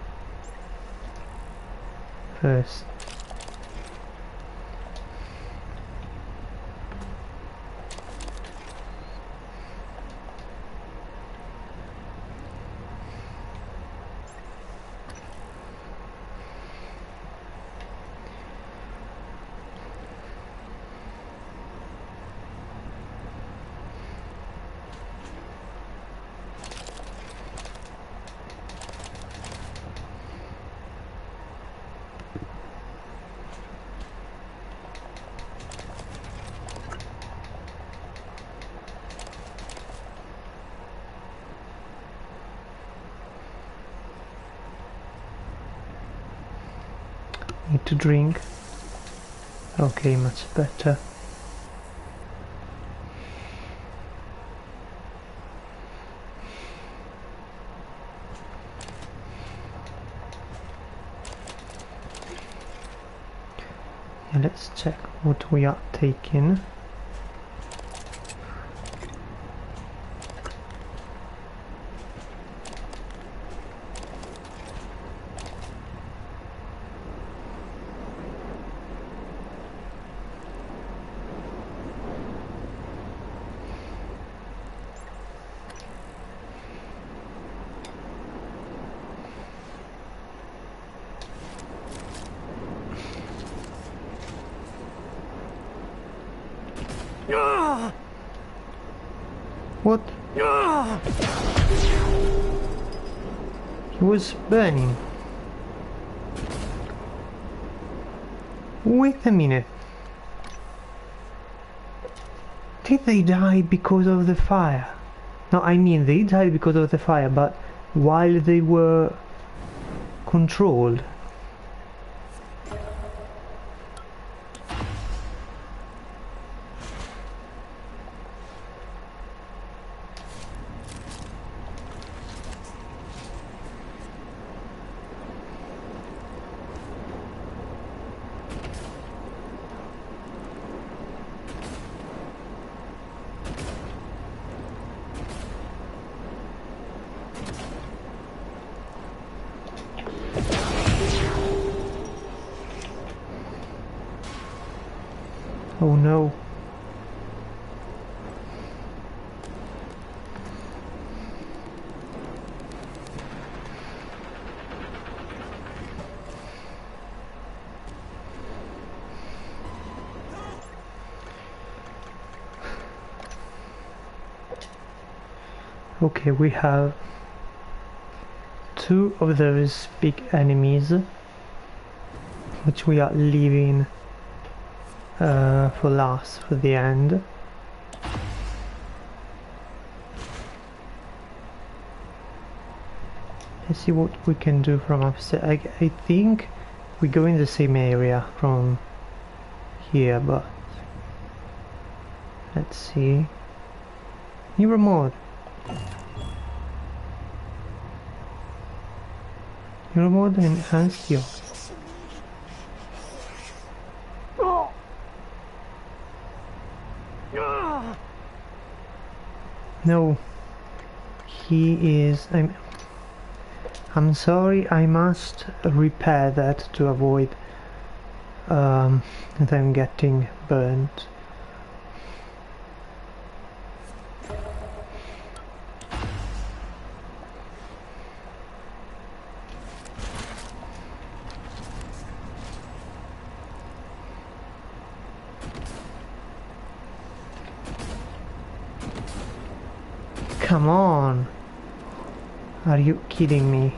First. Need to drink. Okay, much better. Yeah, let's check what we are taking. What? He was burning. Wait a minute. Did they die because of the fire? No, I mean they died because of the fire, but while they were controlled. Oh no. Okay, we have two of those big enemies, which we are leaving for last, for the end. Let's see what we can do from upstairs. I think we go in the same area from here, but let's see. New remote. New remote enhanced your. No, he is. I'm sorry. I must repair that to avoid them getting burnt. Come on! Are you kidding me?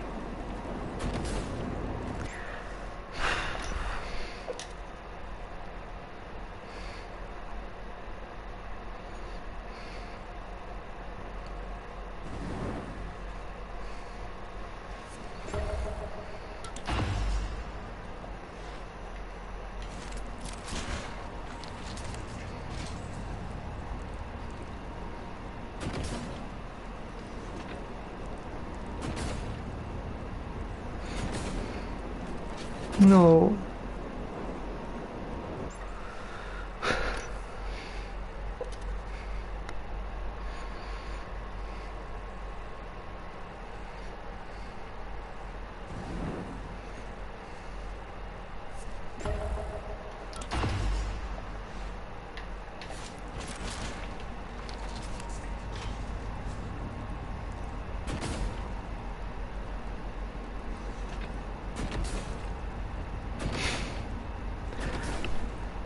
No.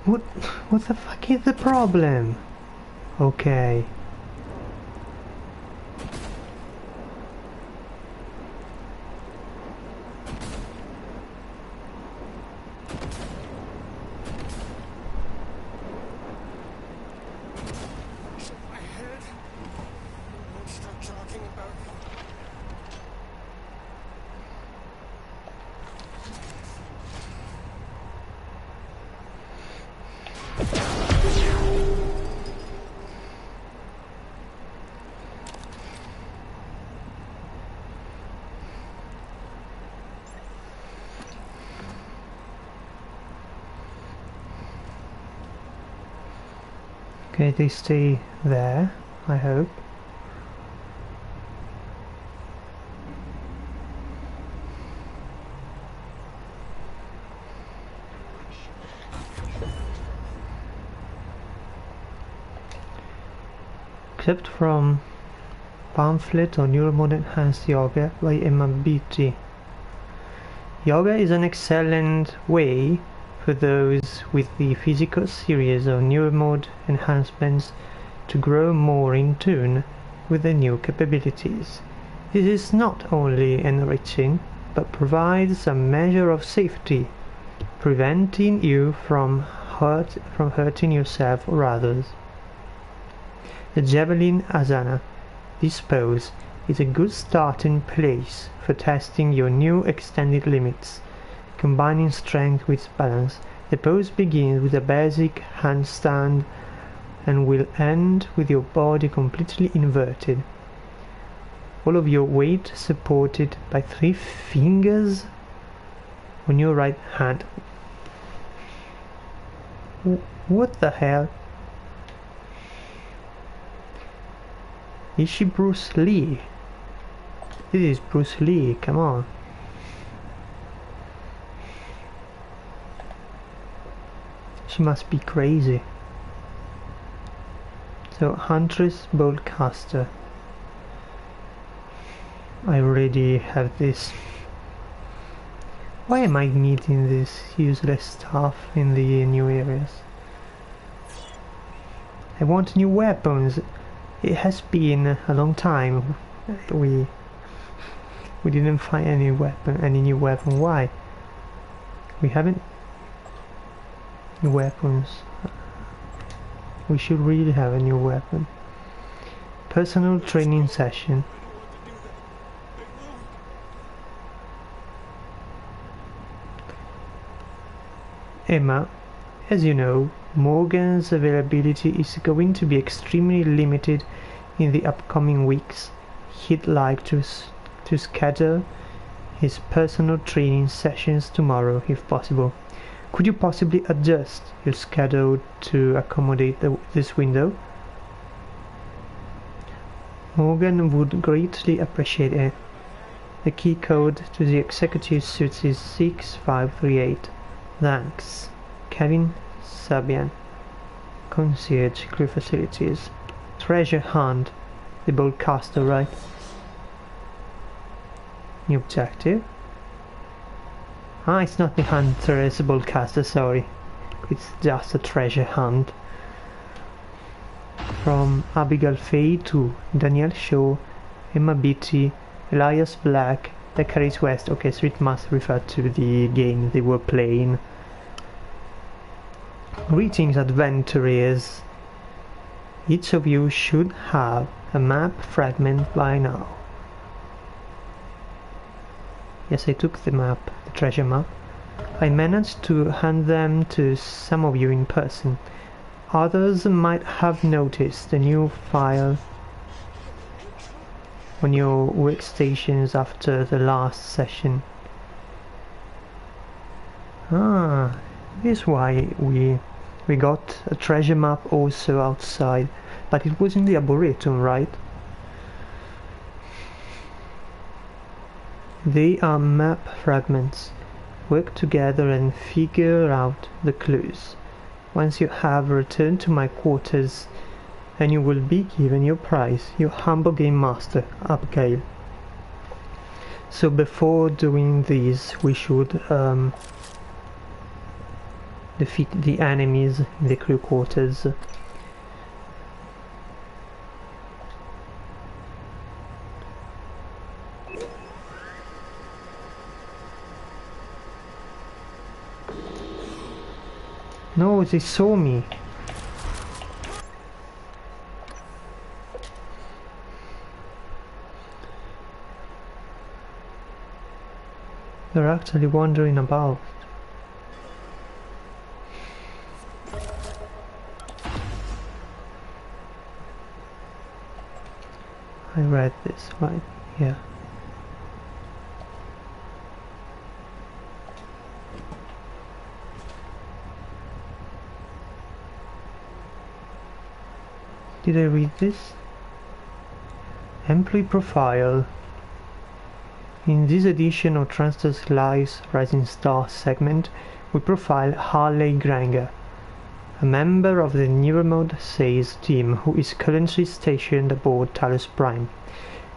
What the fuck is the problem? Okay. Okay, they stay there, I hope. Except from pamphlet on Neuromod Enhanced Yoga by Emma Beatty. Yoga is an excellent way for those with the physical series of neuromode enhancements to grow more in tune with the new capabilities. This is not only enriching, but provides a measure of safety, preventing you from hurting yourself or others. The Javelin Asana. This pose is a good starting place for testing your new extended limits. Combining strength with balance, the pose begins with a basic handstand and will end with your body completely inverted. All of your weight supported by 3 fingers on your right hand. What the hell? Is she Bruce Lee? This is Bruce Lee, come on. She must be crazy. So Huntress Boltcaster. I already have this. Why am I needing this useless stuff in the new areas? I want new weapons. It has been a long time. We didn't find any new weapon. Why? We haven't new weapons. We should really have a new weapon. Personal training session. Emma, as you know, Morgan's availability is going to be extremely limited in the upcoming weeks. He'd like to schedule his personal training sessions tomorrow, if possible. Could you possibly adjust your schedule to accommodate this window? Morgan would greatly appreciate it. The key code to the executive suite is 6538. Thanks. Kevin Sabian. Concierge Crew Facilities. Treasure hunt. The Boltcaster, right? New objective. Ah, it's not the hunter, it's a Boltcaster, sorry. It's just a treasure hunt. From Abigail Faye to Danielle Shaw, Emma Beatty, Elias Black, Decaris West. Okay, so it must refer to the game they were playing. Greetings, adventurers. Each of you should have a map fragment by now. Yes, I took the map, the treasure map. I managed to hand them to some of you in person. Others might have noticed a new file on your workstations after the last session. Ah, this is why we got a treasure map also outside, but it was in the Arboretum, right? They are map fragments. Work together and figure out the clues. Once you have returned to my quarters, and you will be given your prize, your humble game master, Abigail. So before doing this, we should defeat the enemies in the crew quarters. No, they saw me. They're actually wandering about. I read this right here. Did I read this? Employee profile. In this edition of Transtar's Lives Rising Star segment, we profile Harley Granger, a member of the Neuromod Sales team who is currently stationed aboard Talos Prime.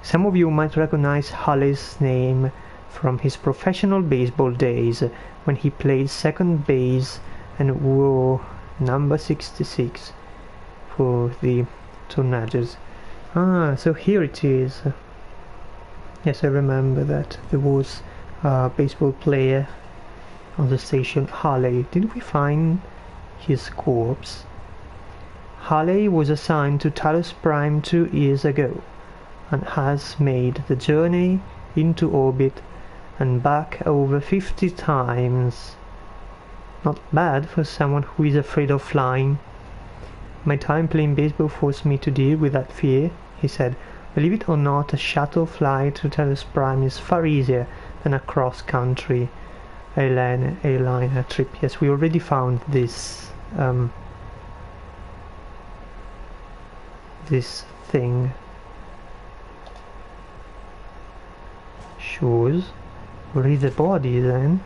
Some of you might recognize Harley's name from his professional baseball days when he played second base and wore number 66 for the Tornadoes. Ah, so here it is. Yes, I remember that there was a baseball player on the station, Harley. Did we find his corpse? Harley was assigned to Talos Prime 2 years ago and has made the journey into orbit and back over 50 times. Not bad for someone who is afraid of flying. My time playing baseball forced me to deal with that fear, he said. Believe it or not, a shuttle flight to Talos Prime is far easier than a cross-country airliner trip. Yes, we already found this this thing. Shoes. Where is the body then?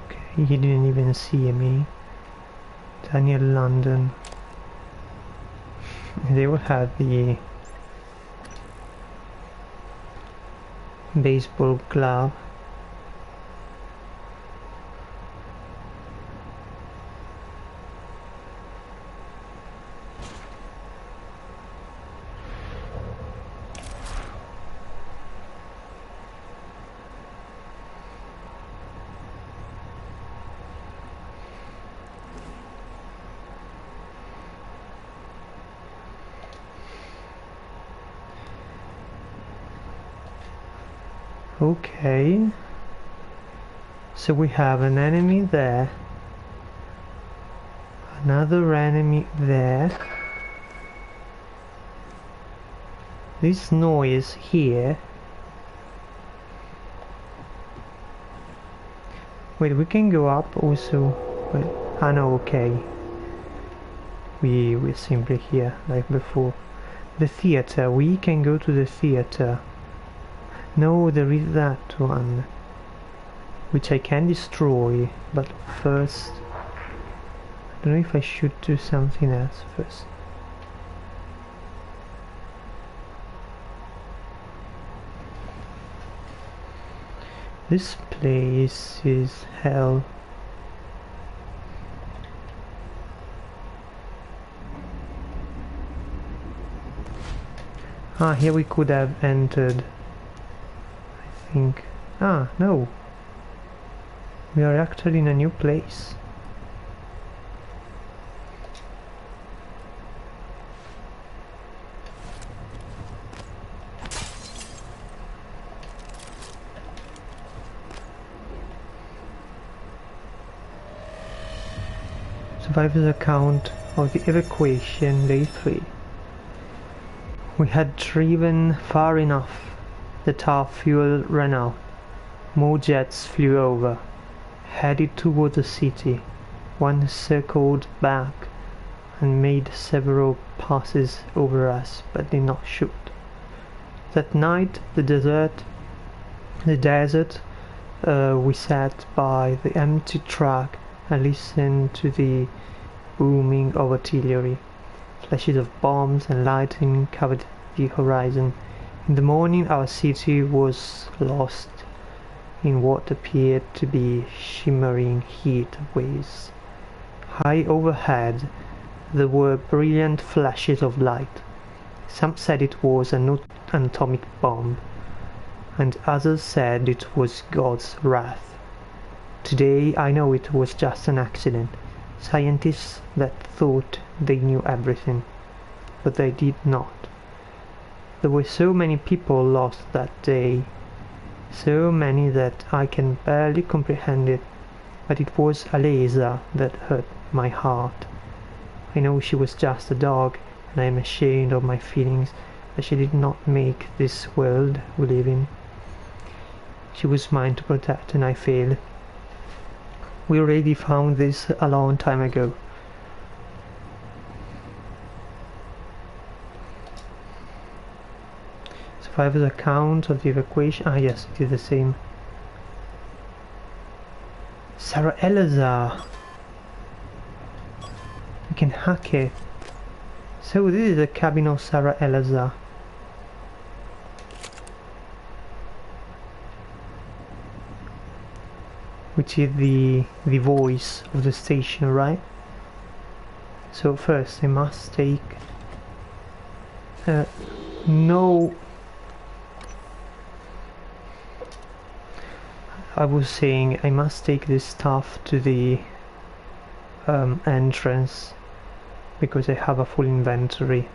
Okay. He didn't even see me. Daniel London. They will have the baseball glove. Okay, so we have an enemy there, another enemy there. This noise here. Wait, we can go up also. Wait, ah no, okay. We're simply here like before. The theater. We can go to the theater. No, there is that one, which I can destroy, but first, I don't know if I should do something else first. This place is hell. Ah, here we could have entered. Ah, no. We are actually in a new place. Survivor's account of the evacuation, day 3. We had driven far enough that our fuel ran out. More jets flew over, headed toward the city. One circled back and made several passes over us, but did not shoot. That night, the desert, we sat by the empty truck and listened to the booming of artillery. Flashes of bombs and lightning covered the horizon. In the morning, our city was lost in what appeared to be shimmering heat waves. High overhead, there were brilliant flashes of light. Some said it was an atomic bomb, and others said it was God's wrath. Today, I know it was just an accident. Scientists that thought they knew everything, but they did not. There were so many people lost that day, so many that I can barely comprehend it, but it was Aleza that hurt my heart. I know she was just a dog, and I am ashamed of my feelings, but she did not make this world we live in. She was mine to protect, and I failed. We already found this a long time ago. Survivor's account of the evacuation. Ah yes, it is the same. Sarah Elazar. We can hack it. So this is the cabin of Sarah Elazar. Which is the voice of the station, right? So first I must take no, I was saying I must take this stuff to the entrance because I have a full inventory.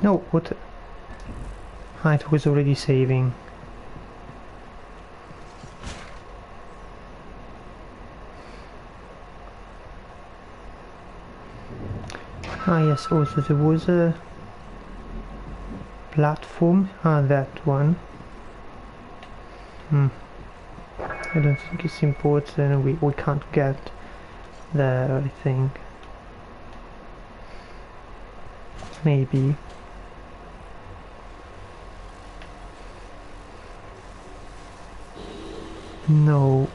No, what? Ah, it was already saving. Ah yes, also there was a platform. Ah, that one. I don't think it's important. We can't get there, I think. Maybe. No.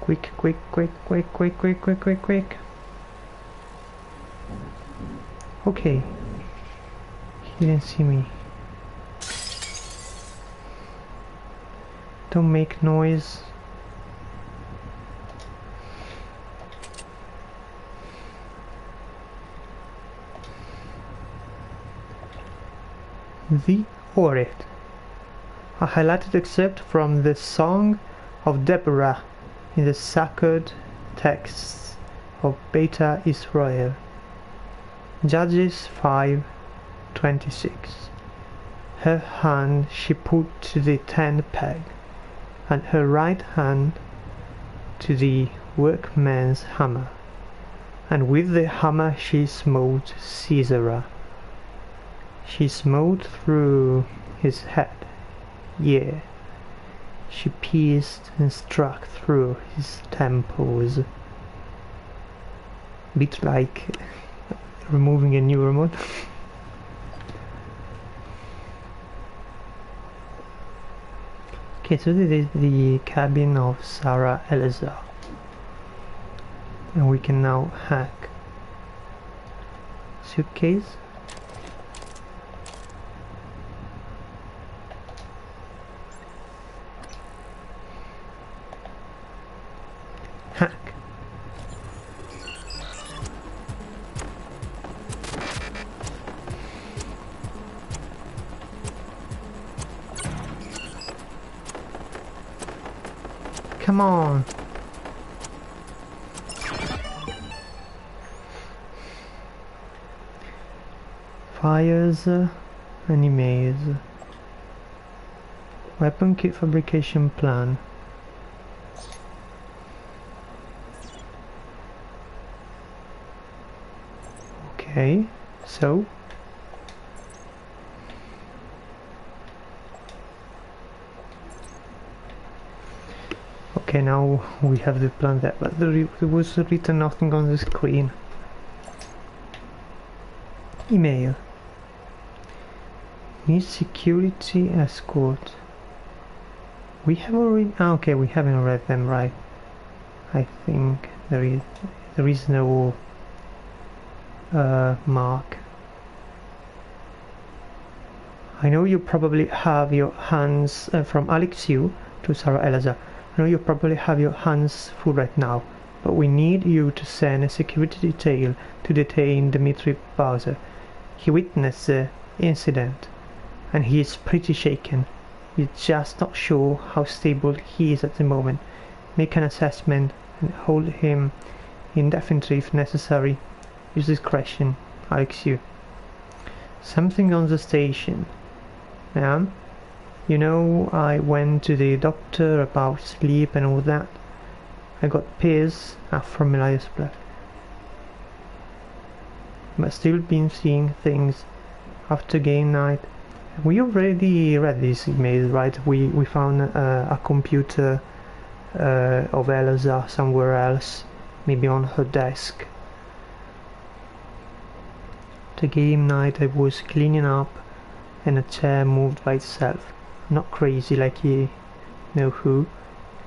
Quick. Okay. He didn't see me. Don't make noise. The Orit. A highlighted excerpt from the Song of Deborah in the sacred texts of Beta Israel. Judges 5:26. Her hand she put to the tent peg, and her right hand to the workman's hammer, and with the hammer she smote Sisera. She smote through his head, yea, she pierced and struck through his temples. Bit like removing a new remote. Okay, so this is the cabin of Sarah Eleazar, and we can now hack. Suitcase. Hack. Come on. Fires and emails. Weapon kit fabrication plan. Okay, so okay, now we have the plan there, but there was written nothing on the screen. Email. Need security escort. We have already. Ah, okay, we haven't read them, right? I think there is no mark. I know you probably have your hands from Alexiou to Sarah Eleazar. I know you probably have your hands full right now, but we need you to send a security detail to detain Dmitry Bowser. He witnessed the incident, and he is pretty shaken. We're just not sure how stable he is at the moment. Make an assessment and hold him indefinitely if necessary. Use discretion, Alexiou. Something on the station. Ma'am? You know, I went to the doctor about sleep and all that. I got pills from Elias Black. But still been seeing things after game night. We already read this email, right? We found a computer of Eleazar somewhere else, maybe on her desk. The game night I was cleaning up and a chair moved by itself. Not crazy like you know who.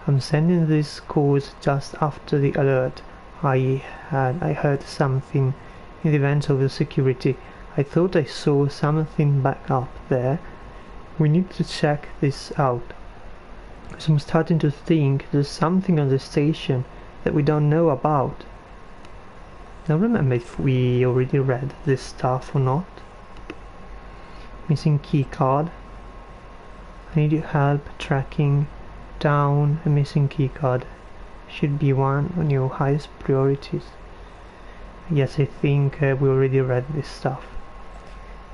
I'm sending this calls just after the alert. I heard something in the event of the security. I thought I saw something back up there. We need to check this out. So I'm starting to think there's something on the station that we don't know about. Now remember if we already read this stuff or not. Missing key card. I need your help tracking down a missing key card. Should be one on your highest priorities. Yes, I think we already read this stuff.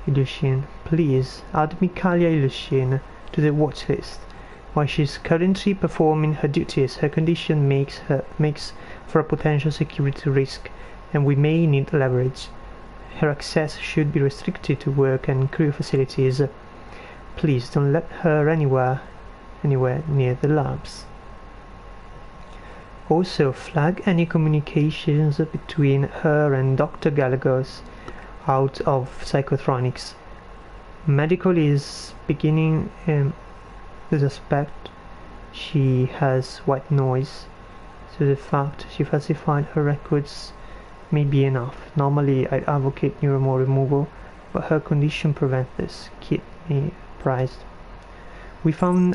Ilyushin, please add Mikalia Ilyushin to the watch list. While she is currently performing her duties, her condition makes for a potential security risk, and we may need leverage. Her access should be restricted to work and crew facilities. Please don't let her anywhere near the labs. Also, flag any communications between her and Dr. Galagos out of Psychotronics. Medical is beginning to suspect she has white noise, so the fact she falsified her records may be enough. Normally I'd advocate neuromore removal, but her condition prevents this. Keep me apprised. We found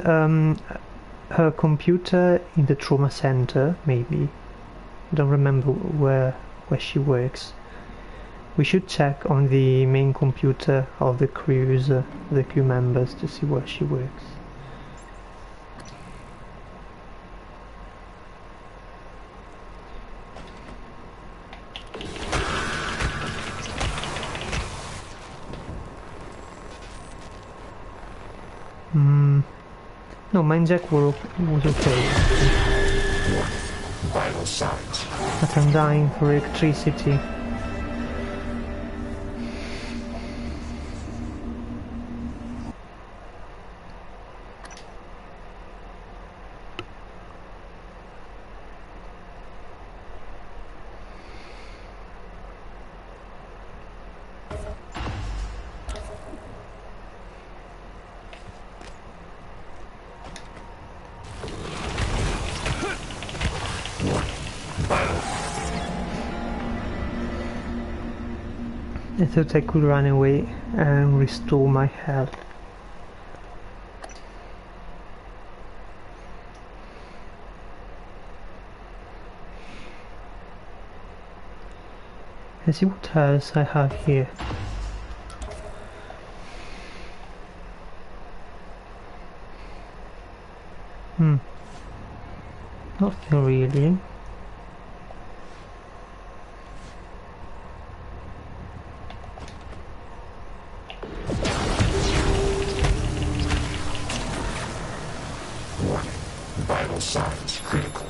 her computer in the trauma center, maybe. I don't remember where she works. We should check on the main computer of the crew members to see where she works. No, mind jack was okay. Vital signs. But I'm dying for electricity. I thought I could run away and restore my health. Let's see what else I have here. Nothing really. Vital signs critical.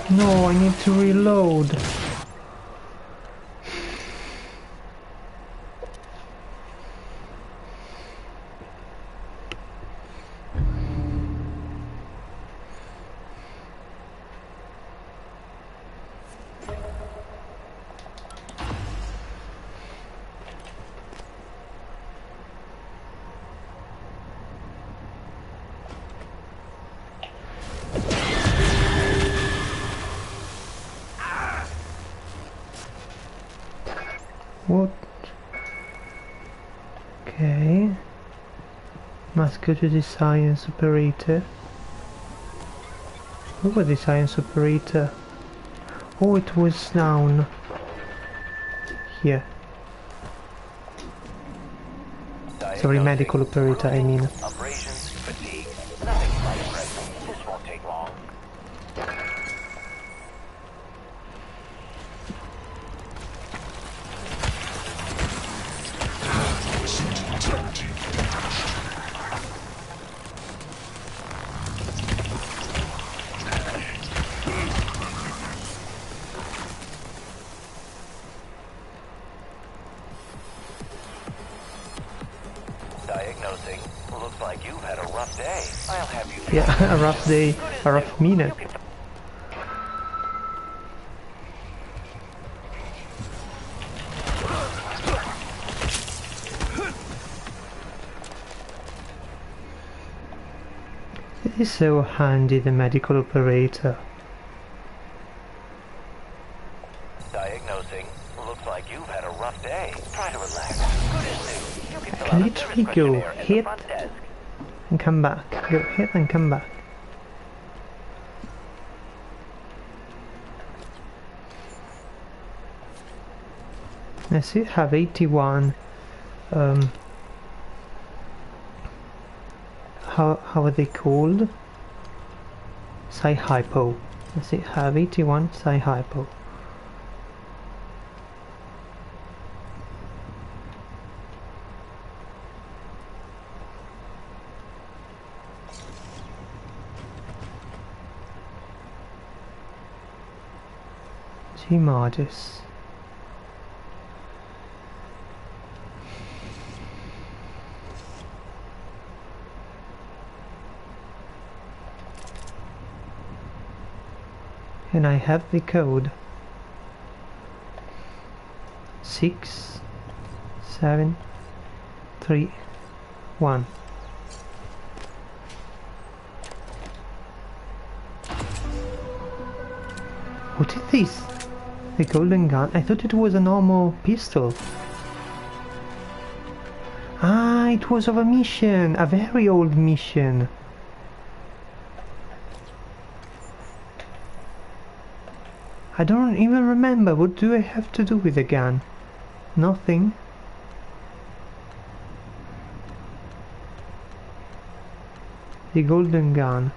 No, I need to reload. What? Okay. Must go to the science operator. Who was the science operator? Oh, it was down here. Sorry, medical operator, I mean. Abrasions, fatigue, nothing life threatening. This won't take long. I'll have you. Yeah, a rough day, a rough minute. It is so handy, the medical operator. Diagnosing. Looks like you've had a rough day. Try to relax. Good as new. You can fill Can out a literally service go questionnaire at the hit front desk. and come back. Go hit and come back. I see have 81 how are they called? Psi-hypo. I see have 81 Psi-hypo. G-Margis. And I have the code 6 7 3 1. What is this? The golden gun? I thought it was a normal pistol. Ah, it was of a mission, a very old mission. I don't even remember. What do I have to do with the gun? Nothing. The golden gun.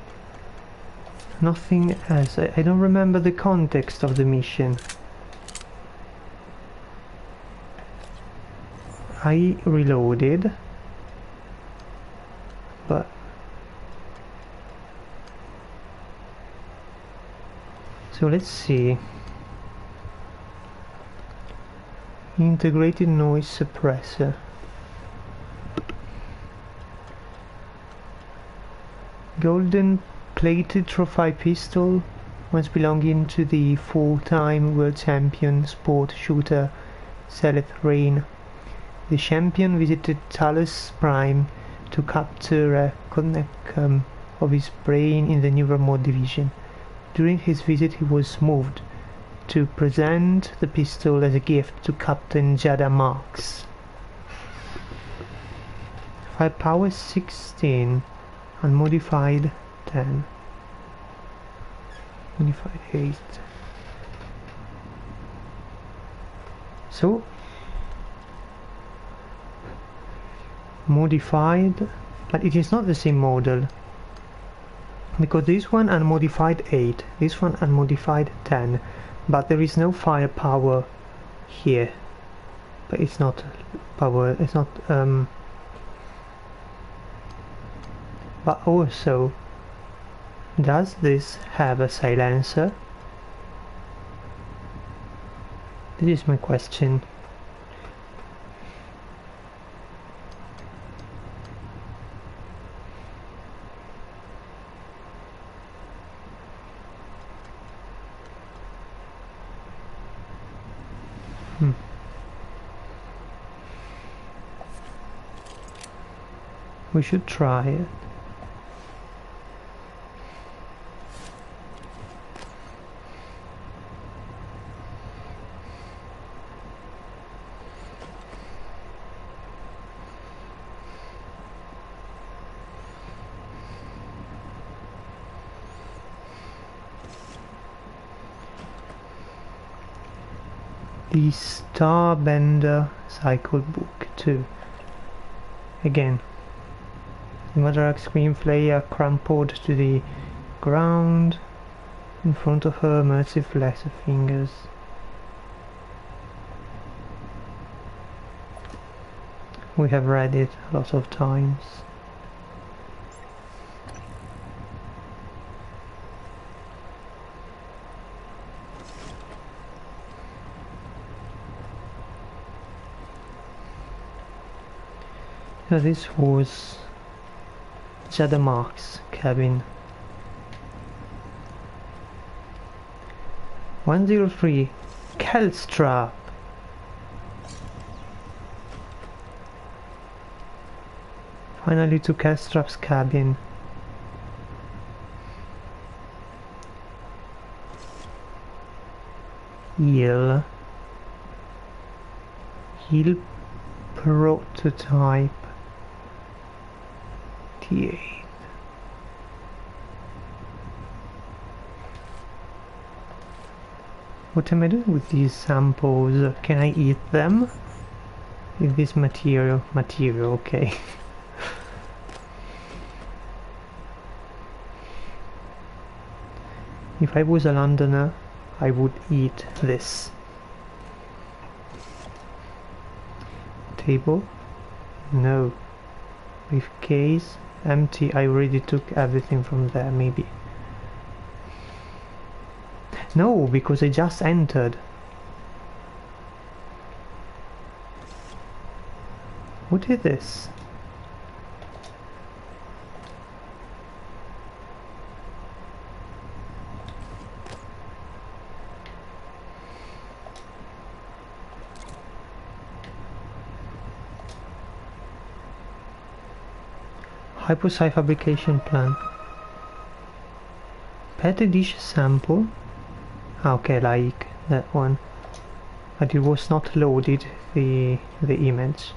Nothing else. I don't remember the context of the mission. I reloaded, but so let's see. Integrated noise suppressor. Golden plated trophy pistol, once belonging to the four-time world champion sport shooter Seth Rain. The champion visited Talos Prime to capture a connect of his brain in the new remote division. During his visit he was moved to present the pistol as a gift to Captain Jada Marks. Firepower 16, unmodified 10, modified 8. So modified, but it is not the same model, because this one unmodified 8, this one unmodified 10, but there is no firepower here. But it's not power, it's not but also, does this have a silencer? This is my question. We should try it. The Starbender Cycle Book 2. Again, the Madarax Scream Flaya crumpled to the ground in front of her merciless fingers. We have read it a lot of times. So this was Jadamark's cabin. 103 Kelstrap. Finally to Kelstrap's cabin. Heal prototype T8. What am I doing with these samples? Can I eat them? With this material, okay. If I was a Londoner, I would eat this. Table? No. Briefcase? Empty. I already took everything from there, maybe. No, because I just entered. What is this? Hyposci fabrication plan. Petri dish sample. Okay, like that one. But it was not loaded, the image.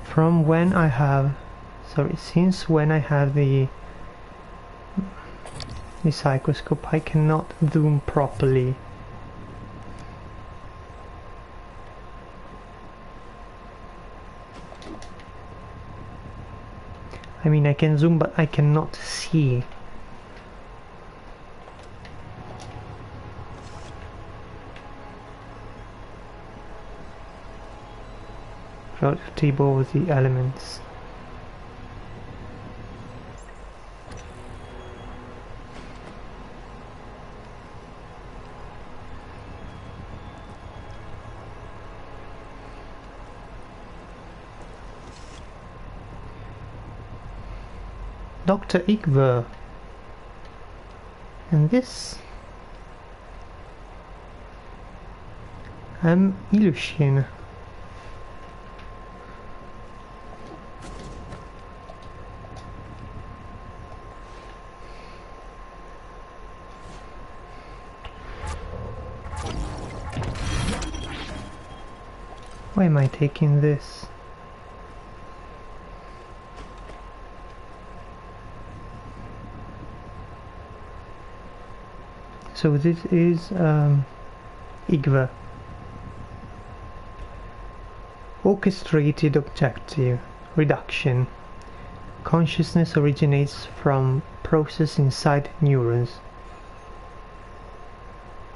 From when I have, since when I have the psychoscope, I cannot zoom properly. I mean, I can zoom, but I cannot see. Table of the elements. Dr. Igver. And this Ilyushin. Why am I taking this? So this is Igver. Orchestrated objective reduction. Consciousness originates from process inside neurons.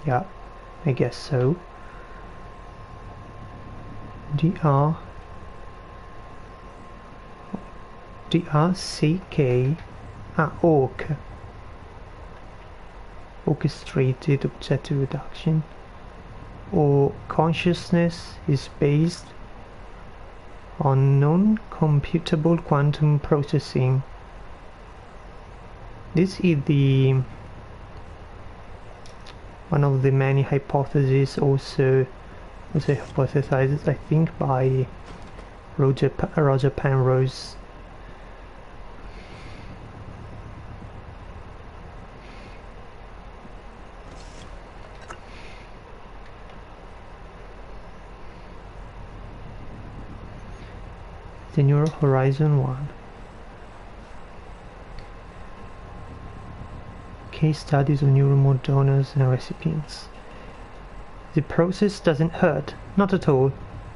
Yeah, I guess so. DRCK orchestrated objective reduction, or consciousness is based on non-computable quantum processing. This is the one of the many hypotheses also hypothesized, I think, by Roger Penrose. The Neural Horizon 1. Case studies of neural donors and recipients. The process doesn't hurt, not at all.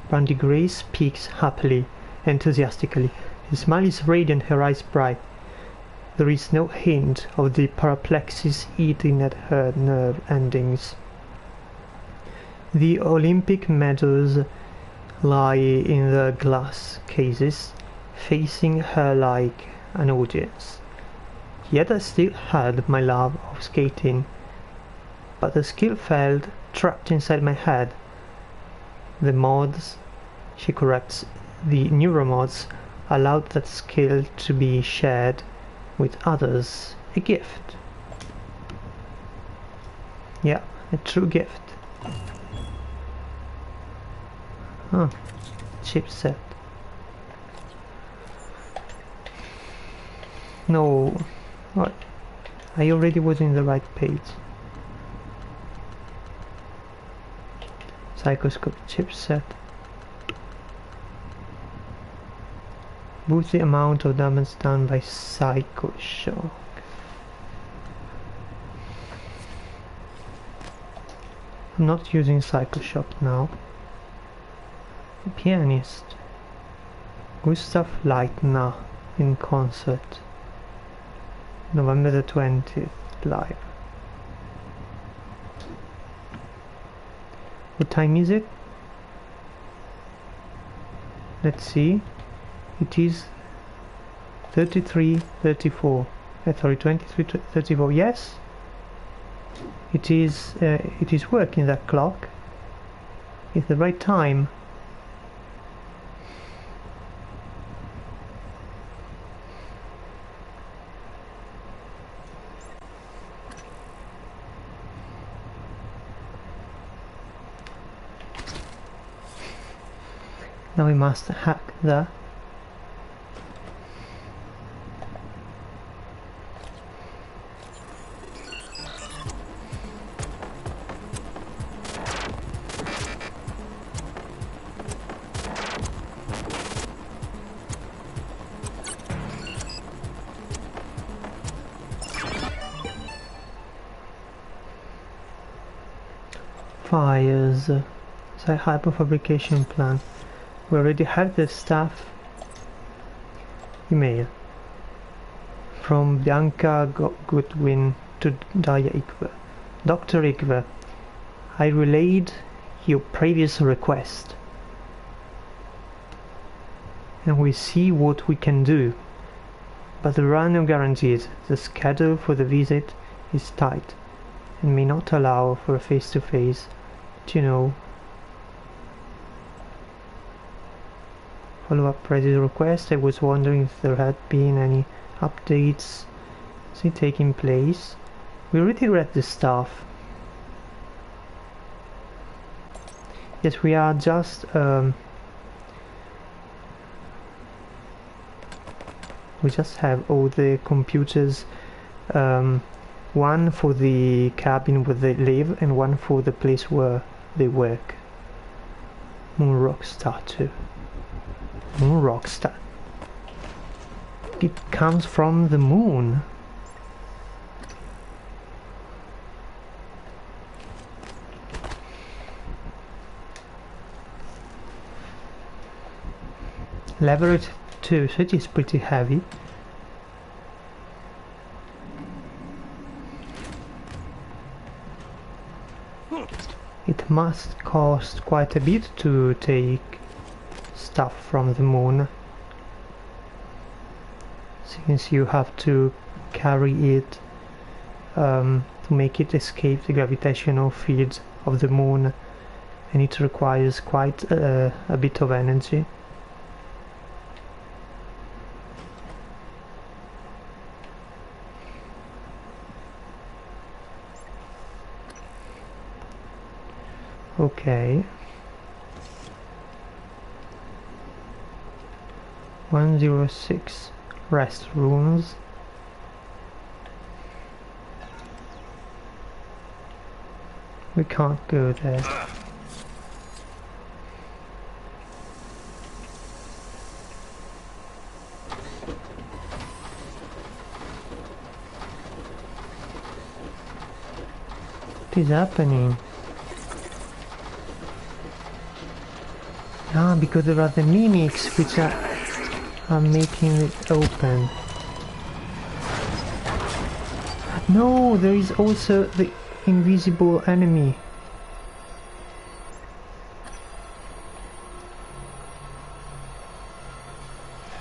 Brandy Gray speaks happily, enthusiastically. His smile is radiant, her eyes bright. there is no hint of the paraplexis eating at her nerve endings. The Olympic medals lie in the glass cases, facing her like an audience. Yet I still had my love of skating, but the skill felt trapped inside my head. The mods, she corrects, the neuromods allowed that skill to be shared with others, a gift. Yeah, a true gift. Huh, chipset. No, what? I already was in the right page. Psychoscope chipset. Boost the amount of damage done by Psychoshock. I'm not using Psychoshock now. Pianist. Gustav Leitner in concert. November the 20th, live. What time is it? Let's see. It is 33:34. Sorry, 23:34. Yes. It is working, that clock. It's the right time. Now we must hack that. Fires, so hyperfabrication plan. We already have the staff. Email from Bianca Goodwin to Daya Ikve. Dr. Ikve, I relayed your previous request and we see what we can do, but there are no guarantees. The schedule for the visit is tight and may not allow for a face-to-face, you know. Follow-up previous request. I was wondering if there had been any updates taking place. We already read this stuff. Yes, we are just we just have all the computers, one for the cabin where they live and one for the place where they work. Moon Rockstar 2. Moon Rockstar. It comes from the moon. Leverage 2, so it is pretty heavy. It must cost quite a bit to take stuff from the moon, since you have to carry it to make it escape the gravitational field of the moon, and it requires quite a bit of energy. Okay. 106 rest rooms. We can't go there. What is happening? Ah, because there are the mimics which are making it open. No, there is also the invisible enemy.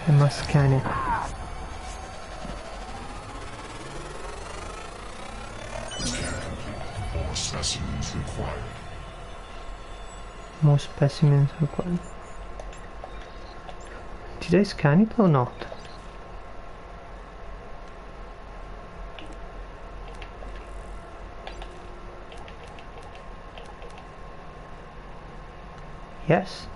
I must scan it. Scan complete. More specimens required. More specimens required. Did I scan it or not? Yes.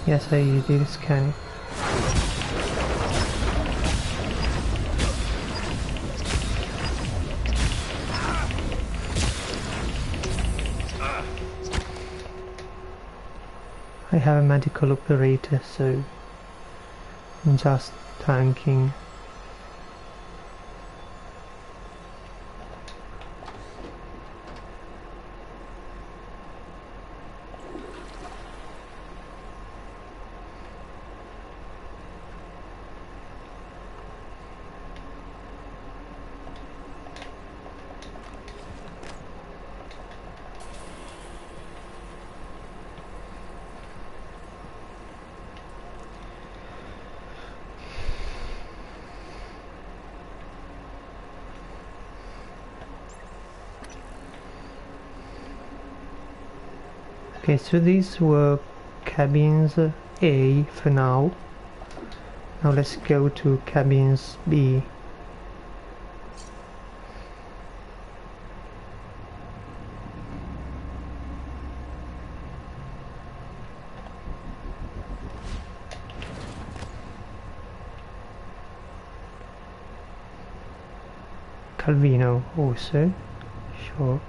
Yes, I did scan it. I have a medical operator, so I'm just tanking. Okay, so these were cabins A for now. Now let's go to cabins B. Calvino also, sure.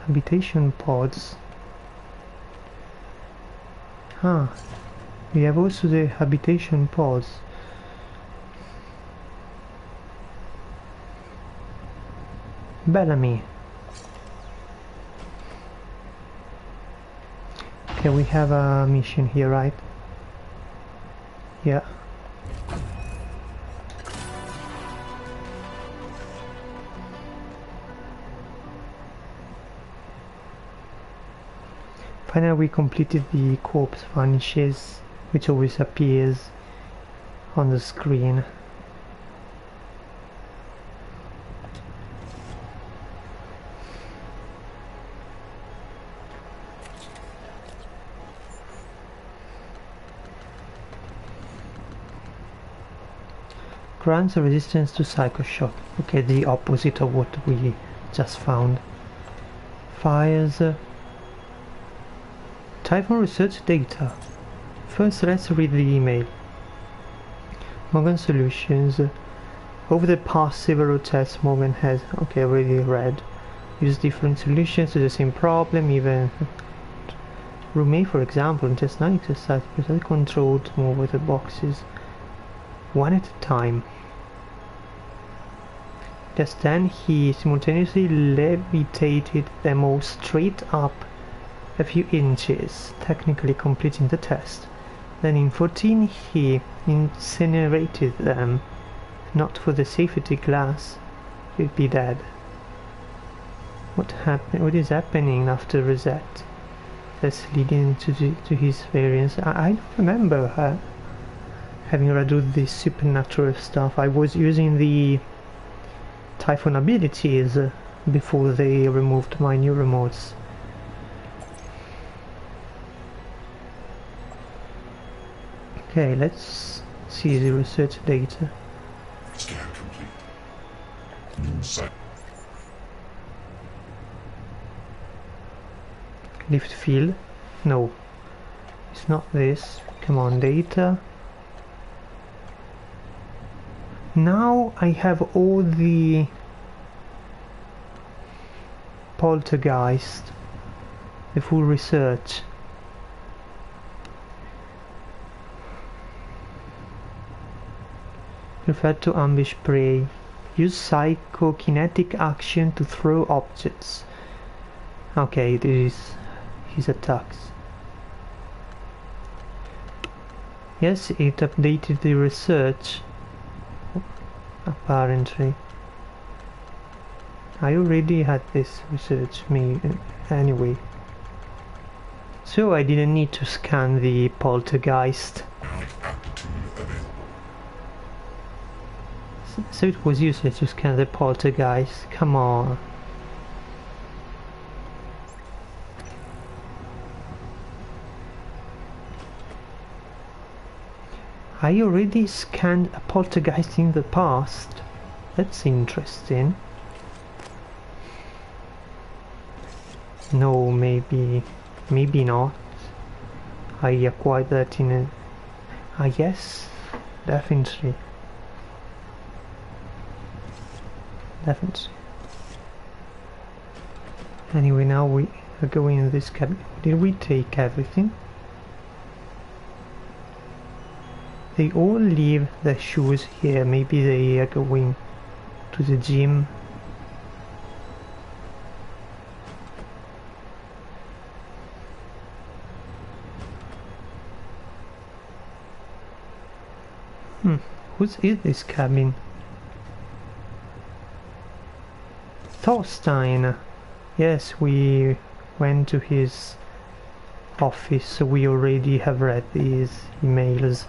Habitation pods. Ah, we have also the habitation pods. Bellamy. Okay, we have a mission here, right? Yeah. Finally we completed the corpse vanishes, which always appears on the screen. Grants a resistance to psychoshock. Okay, the opposite of what we just found. Fires. Typhon research data. First, let's read the email. Morgan Solutions. Over the past several tests, Morgan has, okay, already read, used different solutions to the same problem, even Room A, for example, in test 9 exercise, precisely controlled to move with the boxes one at a time. Just then, he simultaneously levitated them all straight up a few inches, technically completing the test. Then in 14 he incinerated them. Not for the safety glass, he'd be dead. What is happening after reset? That's leading to his variance. I don't remember having read all this supernatural stuff. I was using the Typhon abilities before they removed my new remotes. Okay, let's see the research data. Scan complete. New site. Lift field? No. It's not this. Come on, data. Now I have all the poltergeist, the full research. Prefer to ambush prey. Use psychokinetic action to throw objects. Okay, this is his attacks. Yes, it updated the research. Apparently. I already had this research anyway. So I didn't need to scan the poltergeist. So it was useless to scan the poltergeist. Come on. I already scanned a poltergeist in the past. That's interesting. No, maybe not. I acquired that in a... yes, definitely. Anyway, now we are going in this cabin. Did we take everything? They all leave their shoes here. Maybe they are going to the gym. Whose is this cabin? Thorstein. Yes, we went to his office, so we already have read these emails.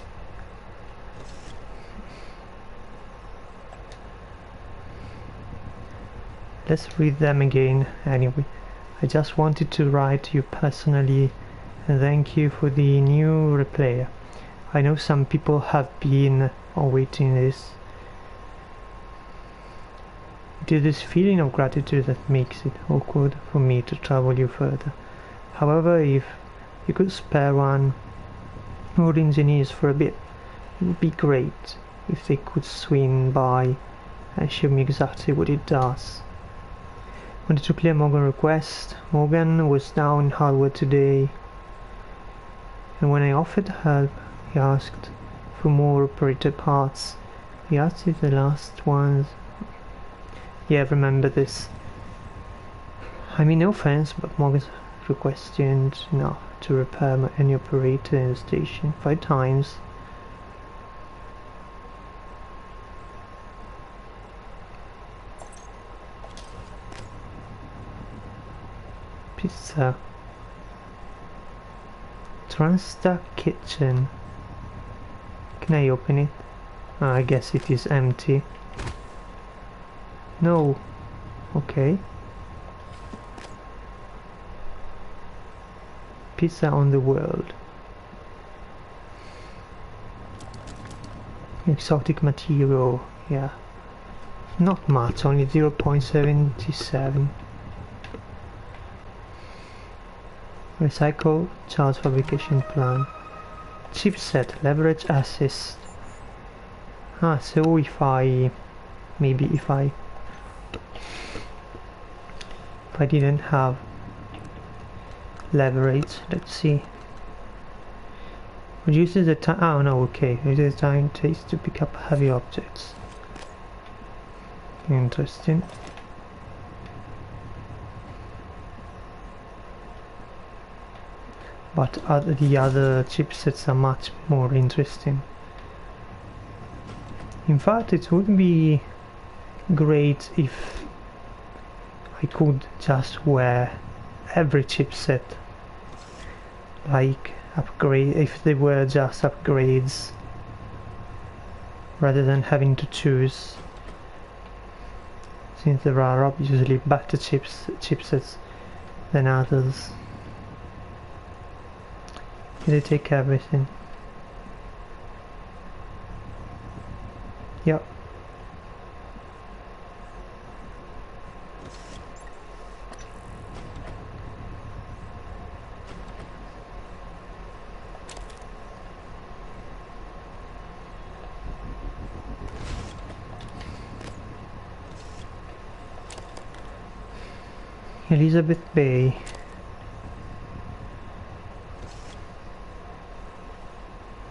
Let's read them again anyway. I just wanted to write to you personally and thank you for the new replayer. I know some people have been awaiting this. It is this feeling of gratitude that makes it awkward for me to trouble you further. However, if you could spare one more engineers for a bit, it would be great if they could swing by and show me exactly what it does. Wanted to clear Morgan's request. Morgan was down in hardware today, and when I offered help, he asked for more operator parts. He asked if the last ones... Yeah, remember this. I mean, no offense, but Morgan's requested enough to repair any operator in the station 5 times. Pizza. Transtar kitchen. Can I open it? I guess it is empty. No. Okay. Pizza on the world. Exotic material. Yeah. Not much, only 0.77. Recycle charge fabrication plan. Chipset leverage assist. So if I didn't have leverage, let's see. Reduces the time. Oh no, okay. Reduces the time it takes to pick up heavy objects. Interesting. But the other chipsets are much more interesting. In fact, it would be great if I could just wear every chipset, like upgrade, if they were just upgrades, rather than having to choose, since there are obviously better chipsets than others. They take everything. Yep. Elizabeth Bay.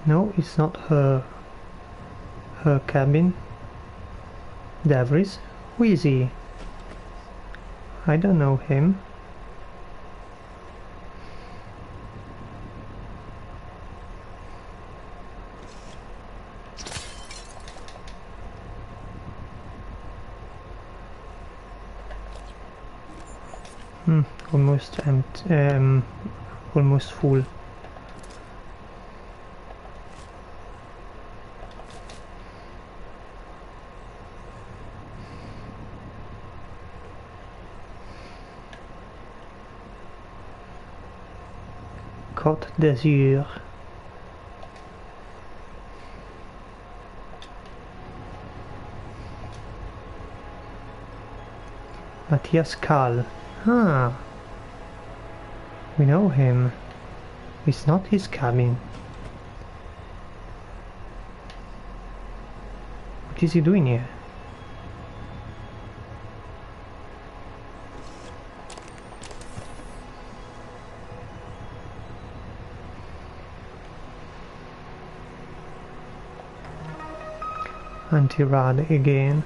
No, it's not her cabin. Davris? Who is he? I don't know him. Almost empty, almost full. Côte d'Azur. Matthias Kahl. Ah, we know him. It's not his cabin. What is he doing here? Anti-rad again.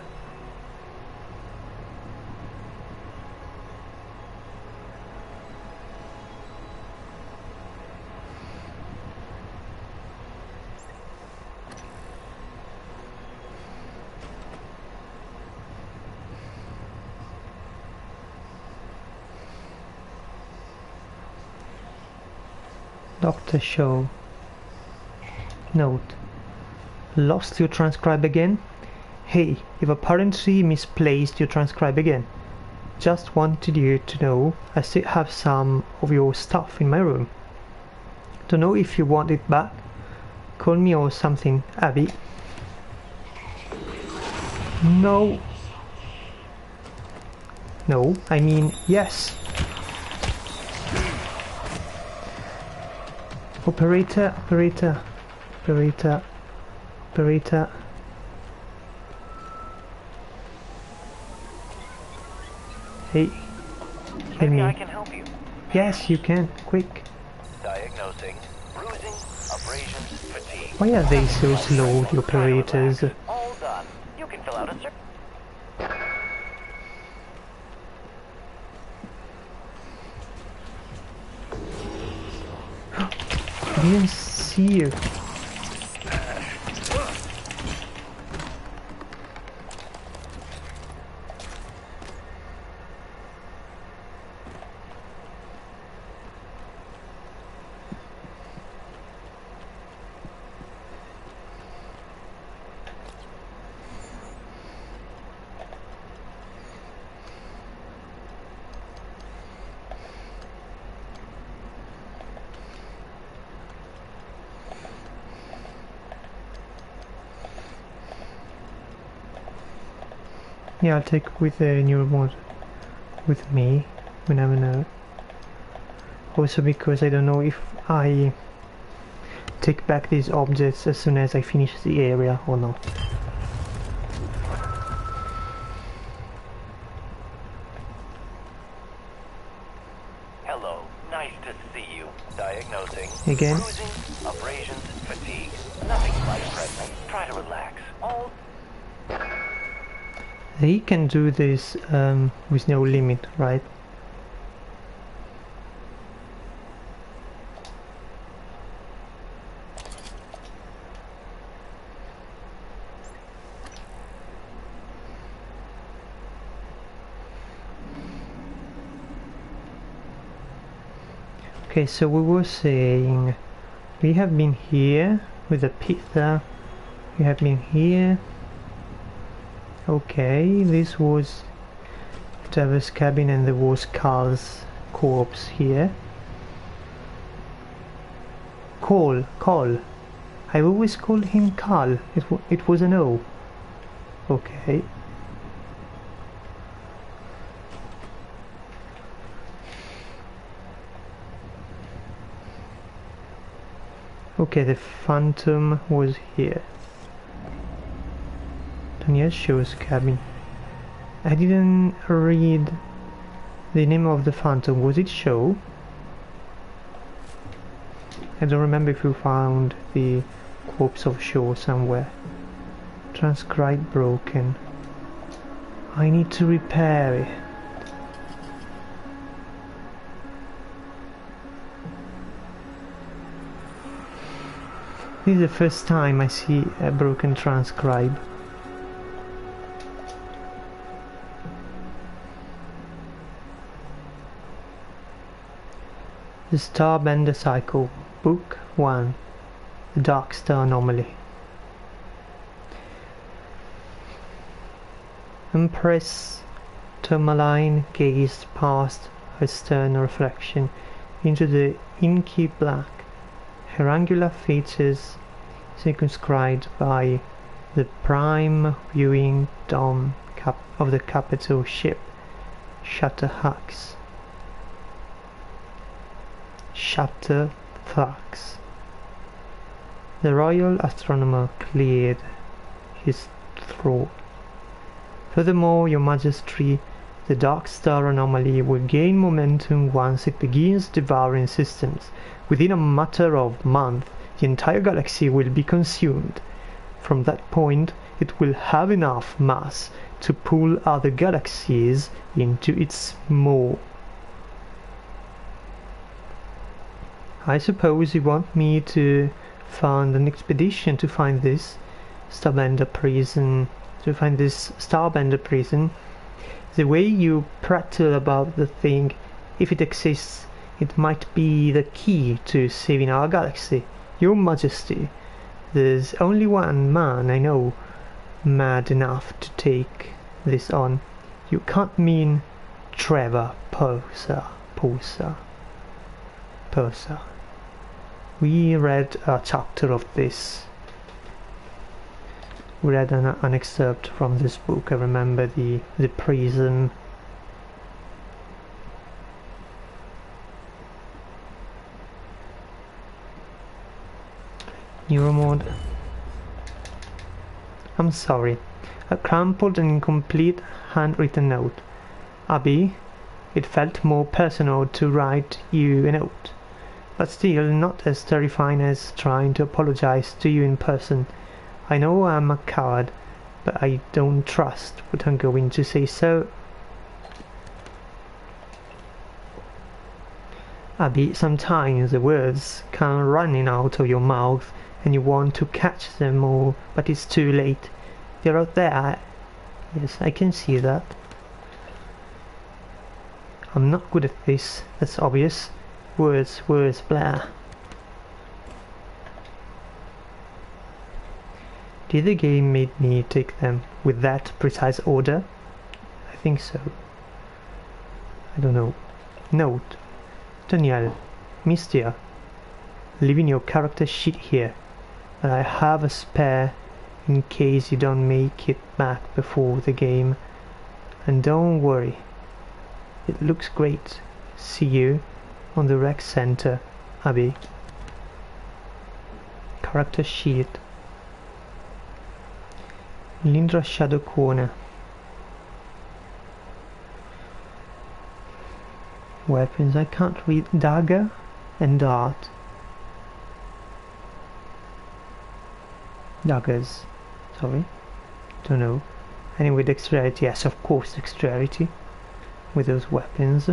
Dr. Show. Note. Lost your transcribe again? Hey, you've apparently misplaced your transcribe again. Just wanted you to know I still have some of your stuff in my room. Don't know if you want it back. Call me or something, Abby. No. No, I mean yes. Operator. Hey, hear Maybe me. I can help you. Yes, you can. Quick. Diagnosing bruising, abrasions, fatigue. Why are they so slow, the operators? All done. You can fill out a I didn't see you. Yeah, I'll take with the new remote with me. We never know. Also because I don't know if I take back these objects as soon as I finish the area or not. hello. Nice to see you. Diagnosing Again? bruising, abrasions, fatigue. Nothing life-threatening. Try to relax. All They can do this with no limit, right? Okay, so we were saying we have been here with the pizza. We have been here. Okay, this was Trevor's cabin and there was Carl's corpse here. Carl. I always called him Carl. It was an O. Okay. Okay, the Phantom was here. Daniel Show's cabin. I didn't read the name of the Phantom. Was it Show? I don't remember if we found the corpse of Shaw somewhere. Transcribe broken. I need to repair it. This is the first time I see a broken transcribe. The Starbender Cycle, Book 1, The Dark Star Anomaly. Empress Tourmaline gazed past her stern reflection into the inky black, her angular features circumscribed by the prime viewing dome of the capital ship Shatterhawks. The royal astronomer cleared his throat. Furthermore, Your Majesty, the Dark Star Anomaly will gain momentum once it begins devouring systems. Within a matter of months, the entire galaxy will be consumed. From that point, it will have enough mass to pull other galaxies into its maw. I suppose you want me to fund an expedition to find this Starbender prison. The way you prattle about the thing, if it exists, it might be the key to saving our galaxy. Your Majesty, there's only one man I know mad enough to take this on. You can't mean Trevor Purser. We read a chapter of this. We read an excerpt from this book. I remember the prison. Neuromod. I'm sorry. A crumpled and incomplete handwritten note. Abby, it felt more personal to write you a note, but still not as terrifying as trying to apologize to you in person. I know I'm a coward, but I don't trust what I'm going to say, so... Abby, sometimes the words come running out of your mouth and you want to catch them all, but it's too late. They're out there. Yes, I can see that. I'm not good at this, that's obvious. Words, blah. Did the game make me take them with that precise order? I think so. I don't know. Note. Danielle, Mystia, leaving your character sheet here, but I have a spare in case you don't make it back before the game. And don't worry, it looks great. See you on the rec center, Abby. Character sheet. Lindra Shadow Corner. Weapons, I can't read. Dagger and dart. Daggers. Sorry. Don't know. Anyway, dexterity. Yes, of course, dexterity. With those weapons.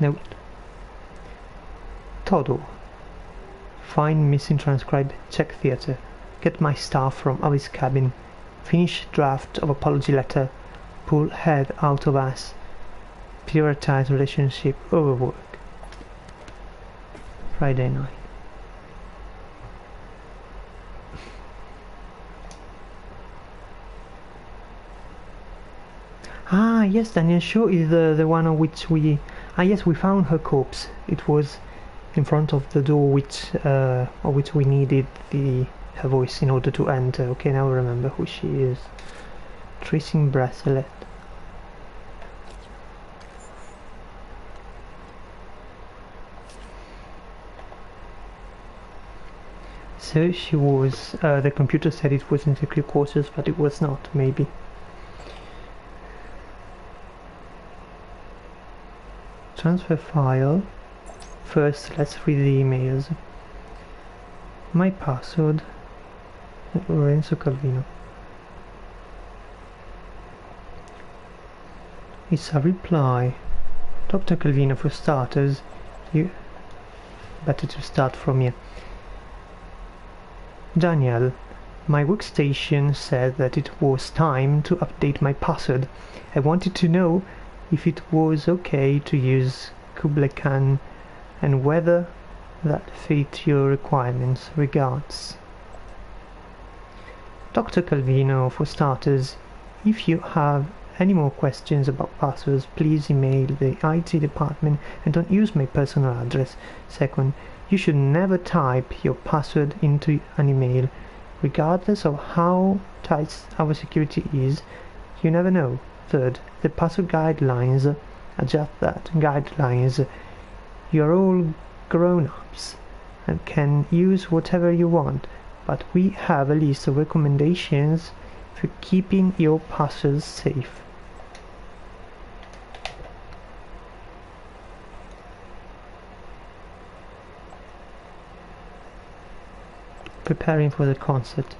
Note. Todo. Find missing transcribe. Check theater. Get my stuff from Abby's cabin. Finish draft of apology letter. Pull head out of ass. Prioritize relationship over work. Friday night. Ah, yes, Daniel Shaw is the one on which we... Ah, yes, we found her corpse. It was in front of the door of which we needed her voice in order to enter. Okay, now I remember who she is. Tracing bracelet. So she was, the computer said it was in the crew quarters, but it was not, maybe. Transfer file. First, let's read the emails. My password. Lorenzo Calvino. It's a reply. Dr. Calvino, for starters, you better to start from here. Daniel, My workstation said that it was time to update my password. I wanted to know if it was okay to use Kublai Khan and whether that fit your requirements. Regards. Dr. Calvino. For starters, if you have any more questions about passwords, please email the IT department and don't use my personal address. Second, you should never type your password into an email. Regardless of how tight our security is, you never know. Third, the password guidelines are just that, guidelines. You're all grown-ups and can use whatever you want, but we have a list of recommendations for keeping your passwords safe. Preparing for the concert.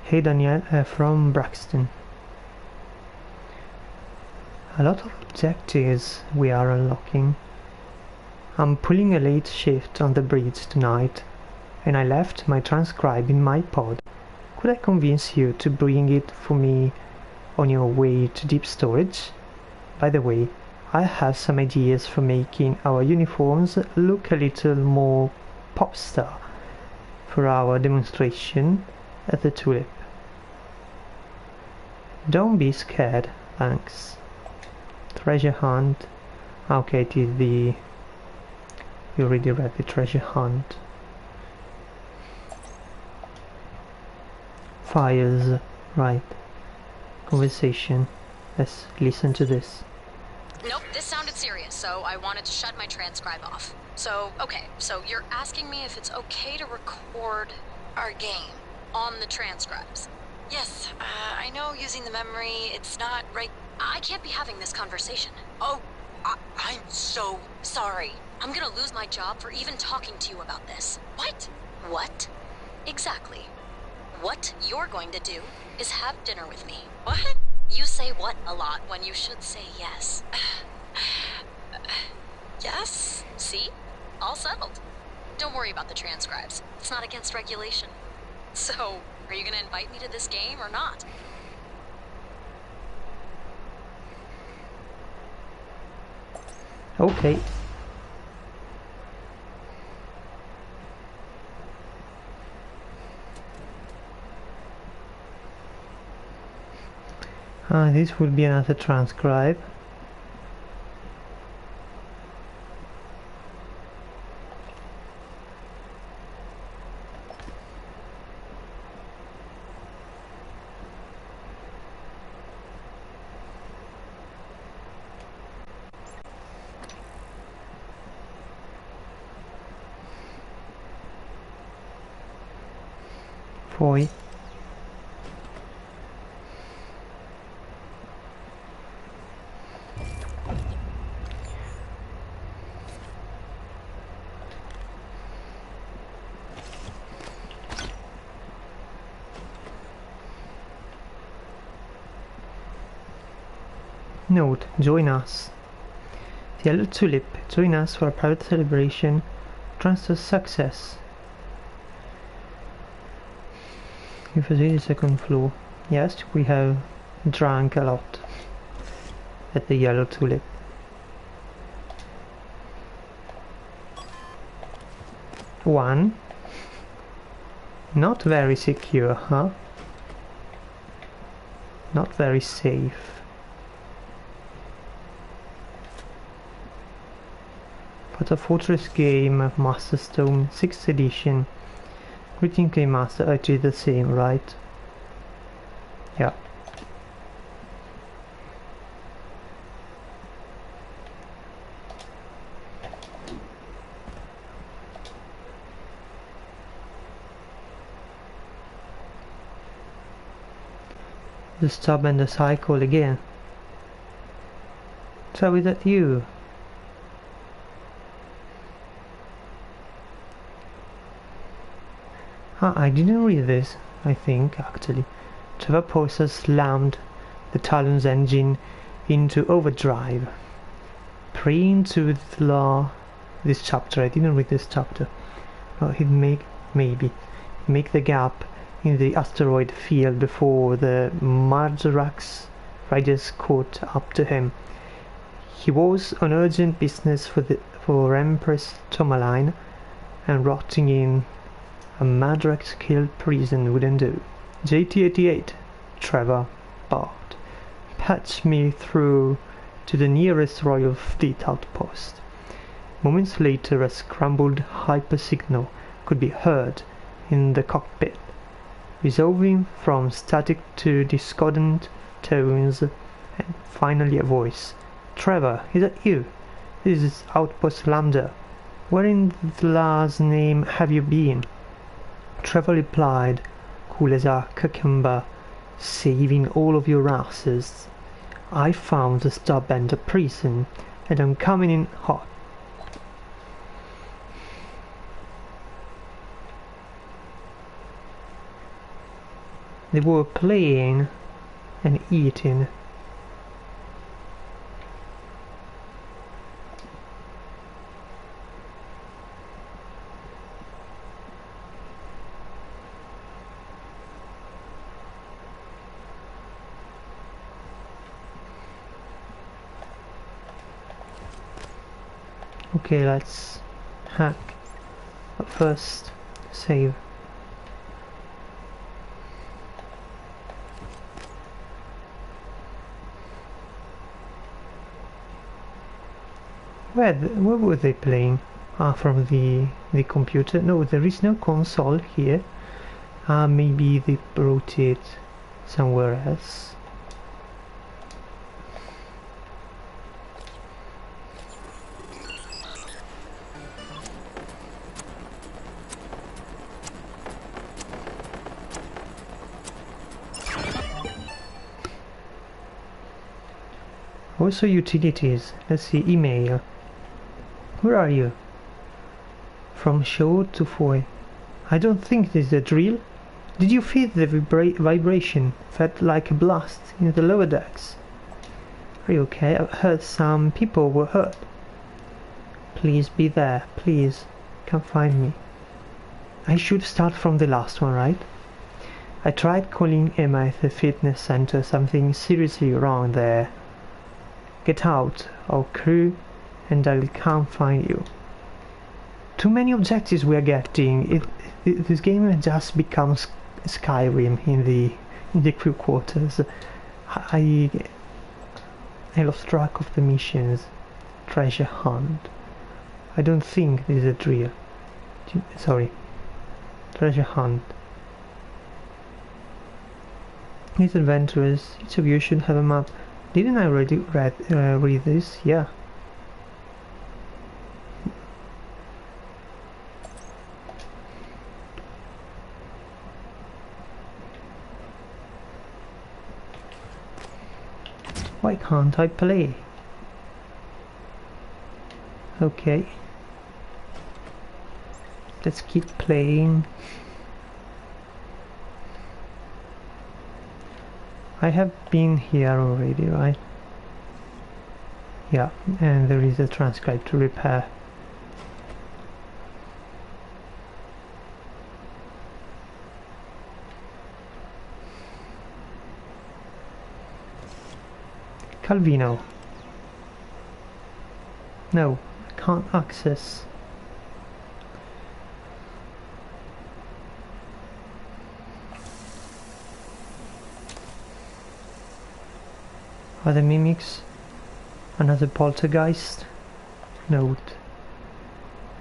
Hey Danielle, from Braxton. A lot of objectives we are unlocking. I'm pulling a late shift on the bridge tonight, and I left my transcribe in my pod. Could I convince you to bring it for me on your way to deep storage? By the way, I have some ideas for making our uniforms look a little more pop star for our demonstration at the Tulip. Don't be scared, thanks. Treasure hunt. Okay, it is the... You already read the treasure hunt. Files, right. Conversation. Let's listen to this. Nope, this sounded serious, so I wanted to shut my transcribe off. So, okay, so you're asking me if it's okay to record our game on the transcribes. Yes, I know using the memory, it's not right. I can't be having this conversation. Oh, I'm so sorry. I'm gonna lose my job for even talking to you about this. What? What? Exactly. What you're going to do is have dinner with me. What? You say what a lot when you should say yes. Yes? See? All settled. Don't worry about the transcribes. It's not against regulation. So, are you gonna invite me to this game or not? Okay. This will be another transcribe. Foi. Note, join us. The Yellow Tulip, join us for a private celebration. Transfer success. You visit the second floor. Yes, we have drank a lot at the Yellow Tulip. One. Not very secure, huh? Not very safe. But a Fortress game of Master Stone 6th edition. Greeting Game Master, it is the same, right? Yeah. The stub and the cycle again. So is that you? I didn't read this, I think, actually. Trevor Poyser slammed the Talon's engine into overdrive. Praying to the law this chapter. I didn't read this chapter. He'd make the gap in the asteroid field before the Marjarax riders caught up to him. He was on urgent business for Empress Tomaline, and rotting in a Madrax-killed prison wouldn't do. JT-88, Trevor barked. Patch me through to the nearest Royal Fleet outpost. Moments later, a scrambled hypersignal could be heard in the cockpit, resolving from static to discordant tones, and finally a voice. Trevor, is that you? This is Outpost Lambda. Where in the last name have you been? Trevor replied, cool as a cucumber, saving all of your asses. I found the Starbender prison, and I'm coming in hot. They were playing and eating. Okay, let's hack. But first, save. Where were they playing? Ah, from the computer? No, there is no console here. Maybe they brought it somewhere else. Also utilities. Let's see, email. Where are you? From shore to foy. I don't think this is a drill. Did you feel the vibration? Felt like a blast in the lower decks. Are you okay? I've heard some people were hurt. Please be there, please. Come find me. I should start from the last one, right? I tried calling Emma at the fitness center. Something seriously wrong there. Get out, our crew, and I'll come find you. Too many objectives we are getting. This game just becomes Skyrim in the crew quarters. I lost track of the missions. Treasure hunt. I don't think this is a drill. Sorry. Treasure hunt. These adventurers, each of you should have a map. Didn't I already read this? Yeah. Why can't I play? Okay. Let's keep playing. I have been here already, right? Yeah, and there is a transcribe to repair. Calvino. No, I can't access. Other mimics. Another poltergeist. Note.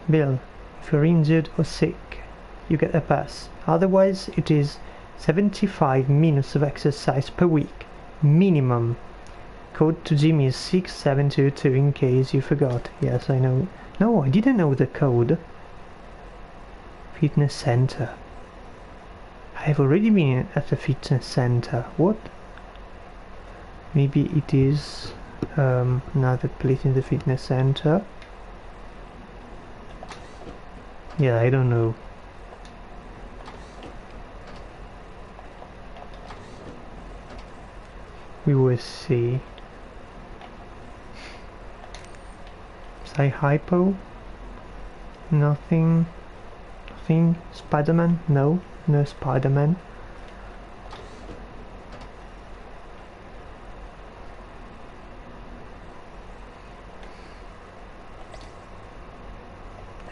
Bill, if you're injured or sick, you get a pass. Otherwise, it is 75 minutes of exercise per week. Minimum. Code to Jimmy is 6722 in case you forgot. Yes, I know. No, I didn't know the code. Fitness center. I have already been at the fitness center. What? Maybe it is another place in the fitness center. Yeah, I don't know. We will see. Psy-Hypo? Nothing. Nothing. Spider-Man? No. No Spider-Man.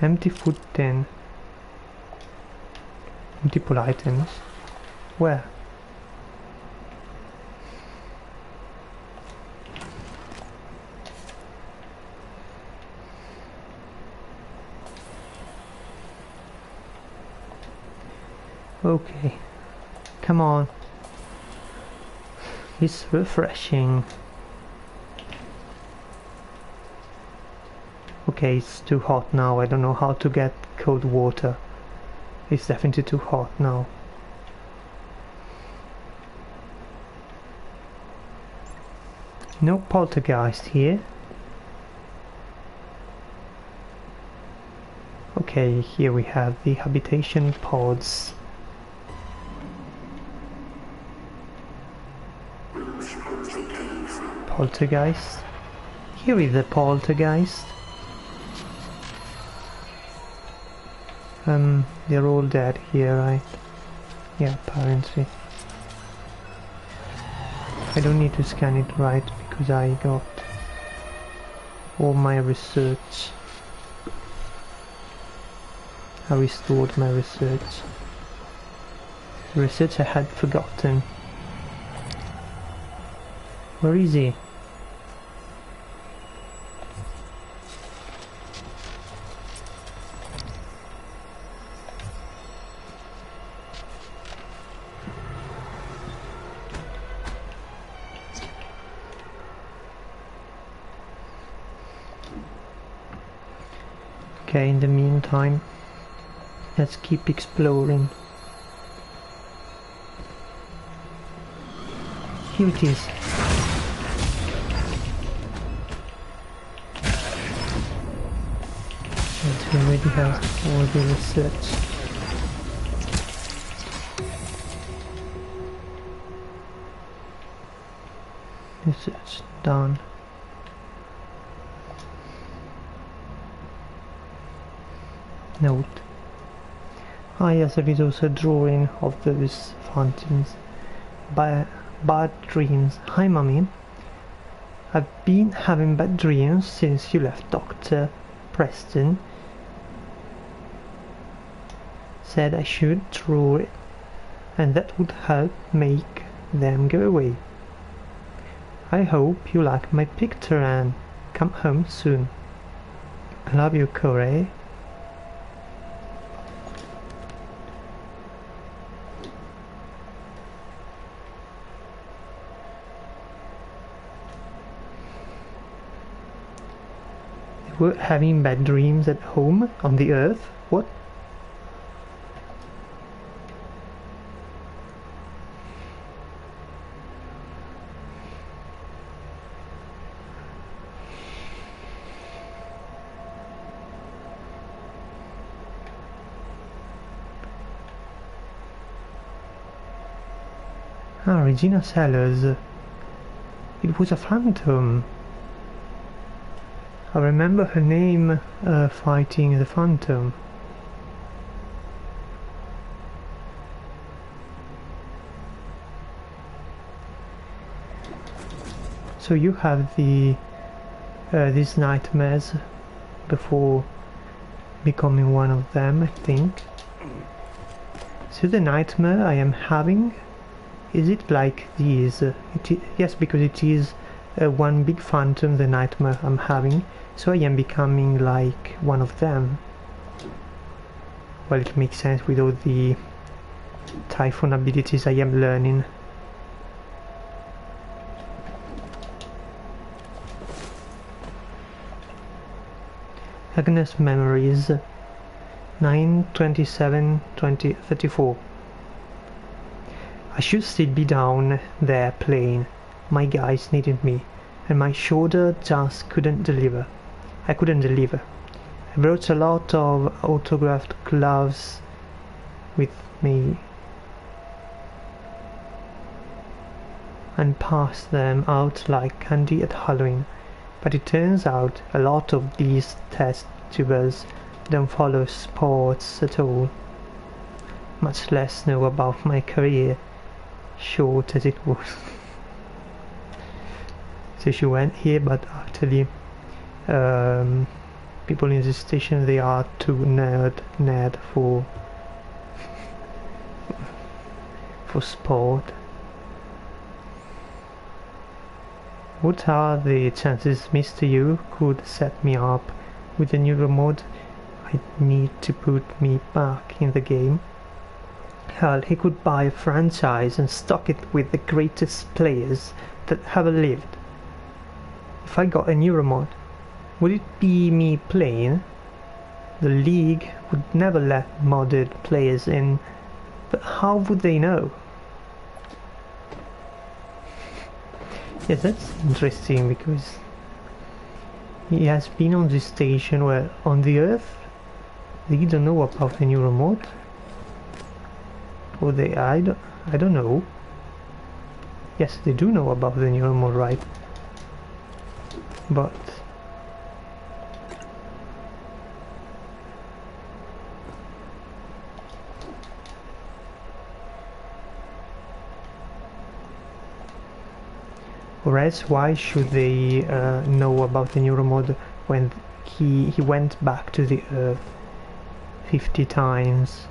Empty food tin. Multiple items. Where? Okay. Come on. It's refreshing. Okay, it's too hot now. I don't know how to get cold water. It's definitely too hot now. No poltergeist here. Okay, here we have the habitation pods. Poltergeist. Here is the poltergeist. They're all dead here, right? Yeah, apparently. I don't need to scan it right because I got all my research. I restored my research. The research I had forgotten. Where is he? Okay, in the meantime, let's keep exploring. Here it is. And we already have all the research. Research done. Note. Ah yes, there is also a drawing of those fountains. Bad dreams. Hi Mummy. I've been having bad dreams since you left. Dr. Preston said I should draw it and that would help make them go away. I hope you like my picture and come home soon. I love you, Corey. Were having bad dreams at home on the earth? What? Ah, Regina Sellers. It was a phantom. I remember her name fighting the Phantom. So you have the these nightmares before becoming one of them, I think. So the nightmare I am having, is it like these? Yes, because it is one big phantom, the nightmare I'm having, so I am becoming like one of them. Well, it makes sense with all the Typhon abilities I am learning. Agnes Memories 9/27/2034. I should still be down there playing. My guys needed me, and my shoulder just couldn't deliver. I couldn't deliver. I brought a lot of autographed gloves with me and passed them out like candy at Halloween. But it turns out a lot of these test tubers don't follow sports at all, much less know about my career, short as it was. So she went here, but actually people in this station, they are too nerd for sport. What are the chances Mr. Yu could set me up with a new mod I need to put me back in the game? Hell, he could buy a franchise and stock it with the greatest players that ever lived. If I got a new mod, would it be me playing? The league would never let modded players in, but how would they know? Yes, that's interesting, because he has been on this station where on the Earth they don't know about the new remote, or they I don't know. Yes, they do know about the new remote, right? But or else, why should they know about the Neuromod when he went back to the Earth 50 times?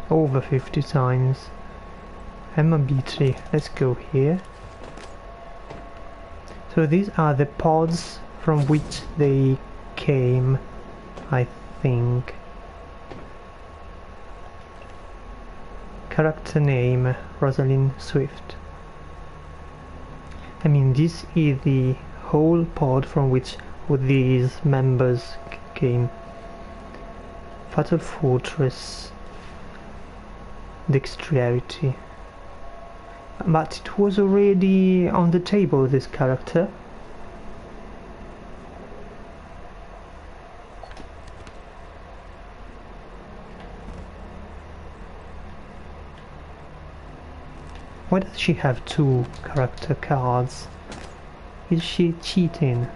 Over 50 times. Emma Beatree, let's go here. So these are the pods from which they came, I think. Character name, Rosalind Swift. I mean, this is the whole pod from which these members came. Fatal Fortress, Dexterity. But it was already on the table, this character. Why does she have 2 character cards? Is she cheating?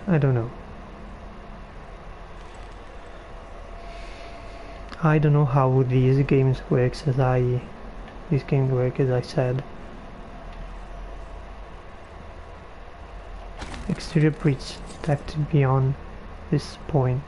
I don't know. I don't know how these games works as I said. Exterior bridge detected beyond this point.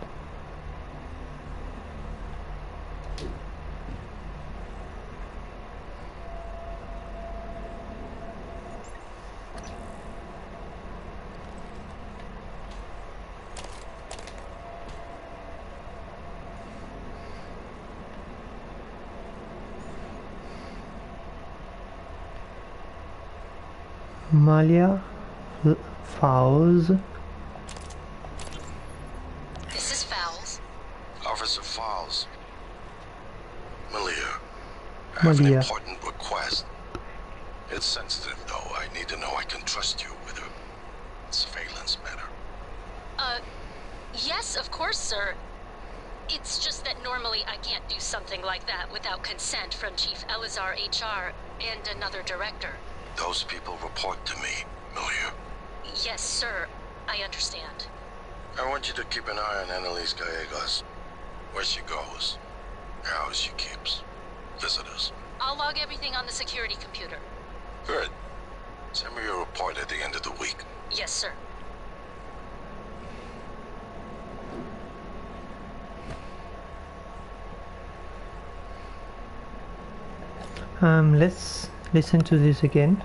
Malia Fowles. This is Fowles. Officer Fowles. Malia, I have an important request. It's sensitive, though. I need to know I can trust you with a surveillance matter. Yes, of course, sir. It's just that normally I can't do something like that without consent from Chief Elazar HR and another director. Those people report to me, Malia. Yes, sir. I understand. I want you to keep an eye on Annalise Gallegos. Where she goes, the house she keeps, visitors. I'll log everything on the security computer. Good. Send me your report at the end of the week. Yes, sir. Let's listen to this again.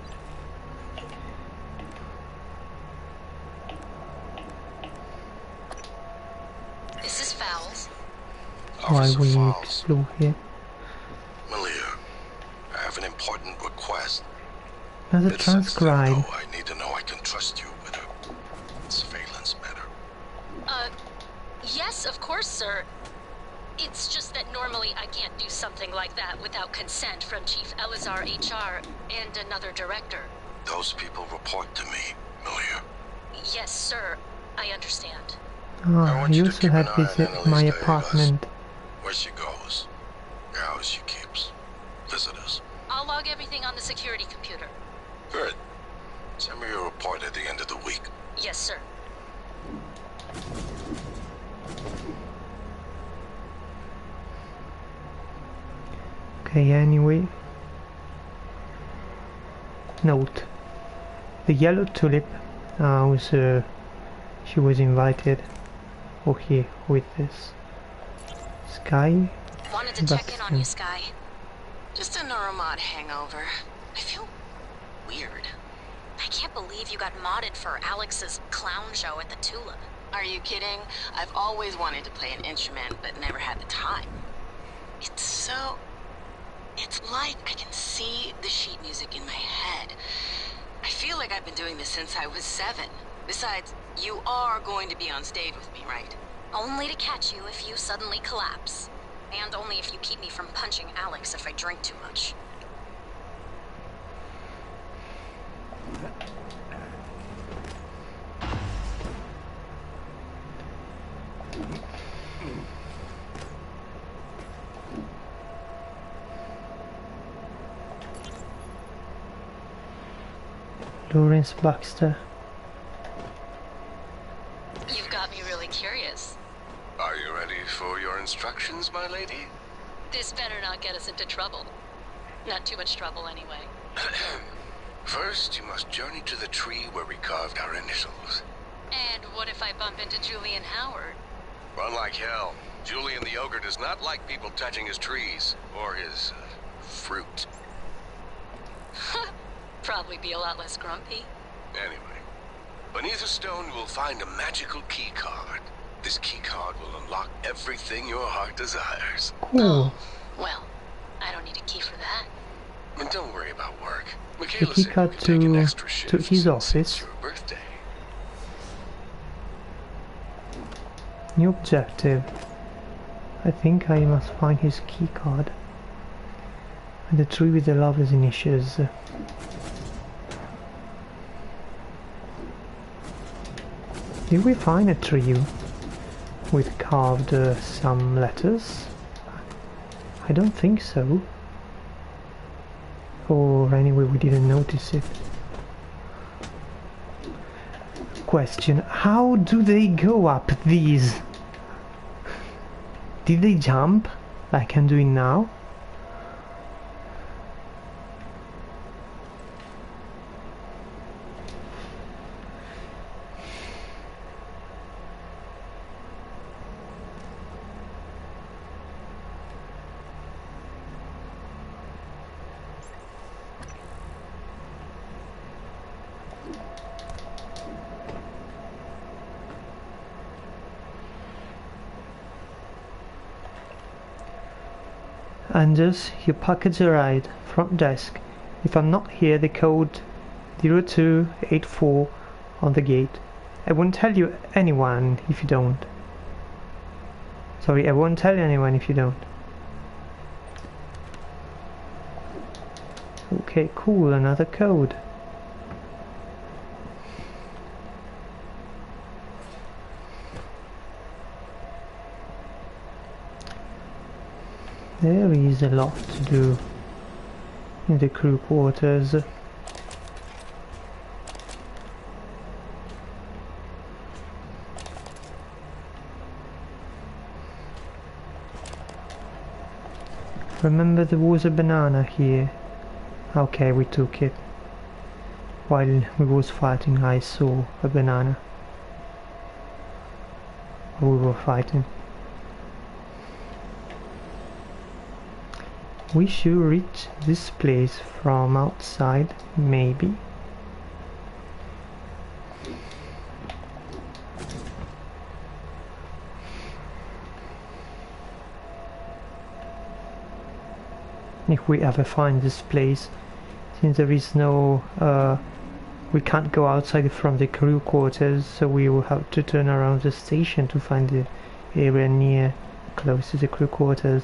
This is Fowles. Why we Fowles. explore here? Malia, I have an important request. As a It's sensitive, transcribe. though. I need to know I can trust you with a surveillance matter. Yes, of course, sir. It's just that normally I can't do something like that without consent from Chief Elazar HR and another director. Those people report to me, Malia. Yes, sir. I understand. Ah, you also had visit my apartment. Where she goes, the house she keeps, visitors. I'll log everything on the security computer. Good. Send me your report at the end of the week. Yes, sir. Okay, anyway. Note. The yellow tulip she was invited. Okay, with this. Sky. Wanted to check in on Bastion. you, Sky. Just a Neuromod hangover. I feel weird. I can't believe you got modded for Alex's clown show at the Tulip. Are you kidding? I've always wanted to play an instrument, but never had the time. It's like I can see the sheet music in my head. I feel like I've been doing this since I was 7. Besides, you are going to be on stage with me, right? Only to catch you if you suddenly collapse. And only if you keep me from punching Alex if I drink too much. Lawrence Baxter. You've got me really curious. Are you ready for your instructions, my lady? This better not get us into trouble. Not too much trouble, anyway. First, you must journey to the tree where we carved our initials. And what if I bump into Julian Howard? Run like hell. Julian the Ogre does not like people touching his trees, or his fruit. Probably be a lot less grumpy. Anyway, beneath a stone you will find a magical key card. This key card will unlock everything your heart desires. Cool. Well, I don't need a key for that. And don't worry about work. The Michaela key said card you could take an extra to shift his since office. it's your birthday. New objective. I think I must find his key card. And the tree with the lover's initials. Did we find a tree with carved some letters? I don't think so. Or anyway, we didn't notice it. Question: how do they go up these? Did they jump like I'm doing now? Anders, your package arrived. Front desk. If I'm not here, the code 0284 on the gate. I won't tell you anyone if you don't. Sorry, I won't tell anyone if you don't. Okay, cool, another code. There is a lot to do in the crew quarters. Remember there was a banana here. Okay, we took it. While we was fighting I saw a banana. We were fighting. We should reach this place from outside, maybe. If we ever find this place, since there is no, we can't go outside from the crew quarters, so we will have to turn around the station to find the area near, close to the crew quarters.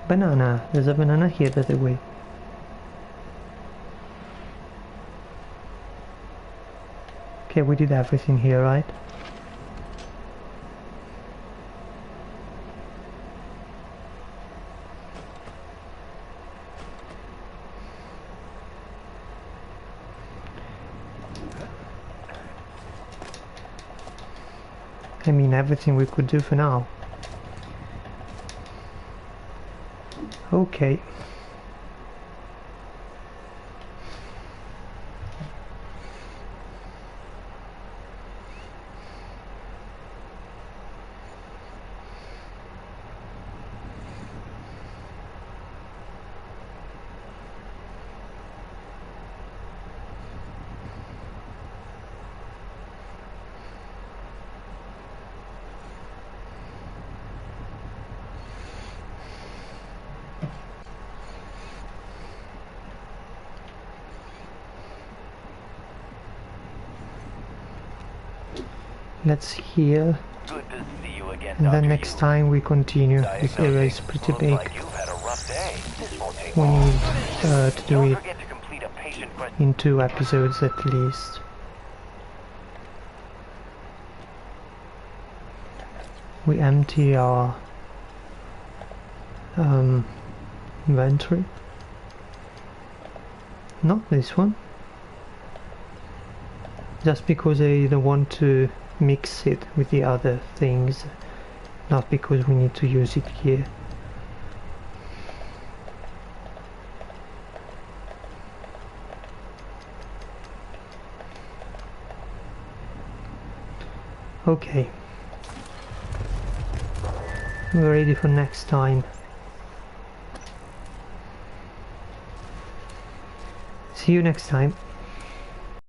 Banana. There's a banana here, by the way. Okay, we did everything here, right? I mean, everything we could do for now. Okay. Let's heal, Good to see you again, and then Dr. next Yu. time we continue. This area is pretty Looks big. like you've had a rough day. This won't take We long. need to do Don't it forget to complete a patient in 2 episodes at least. We empty our inventory. Not this one. Just because I don't want to mix it with the other things, not because we need to use it here. Okay. We're ready for next time. See you next time.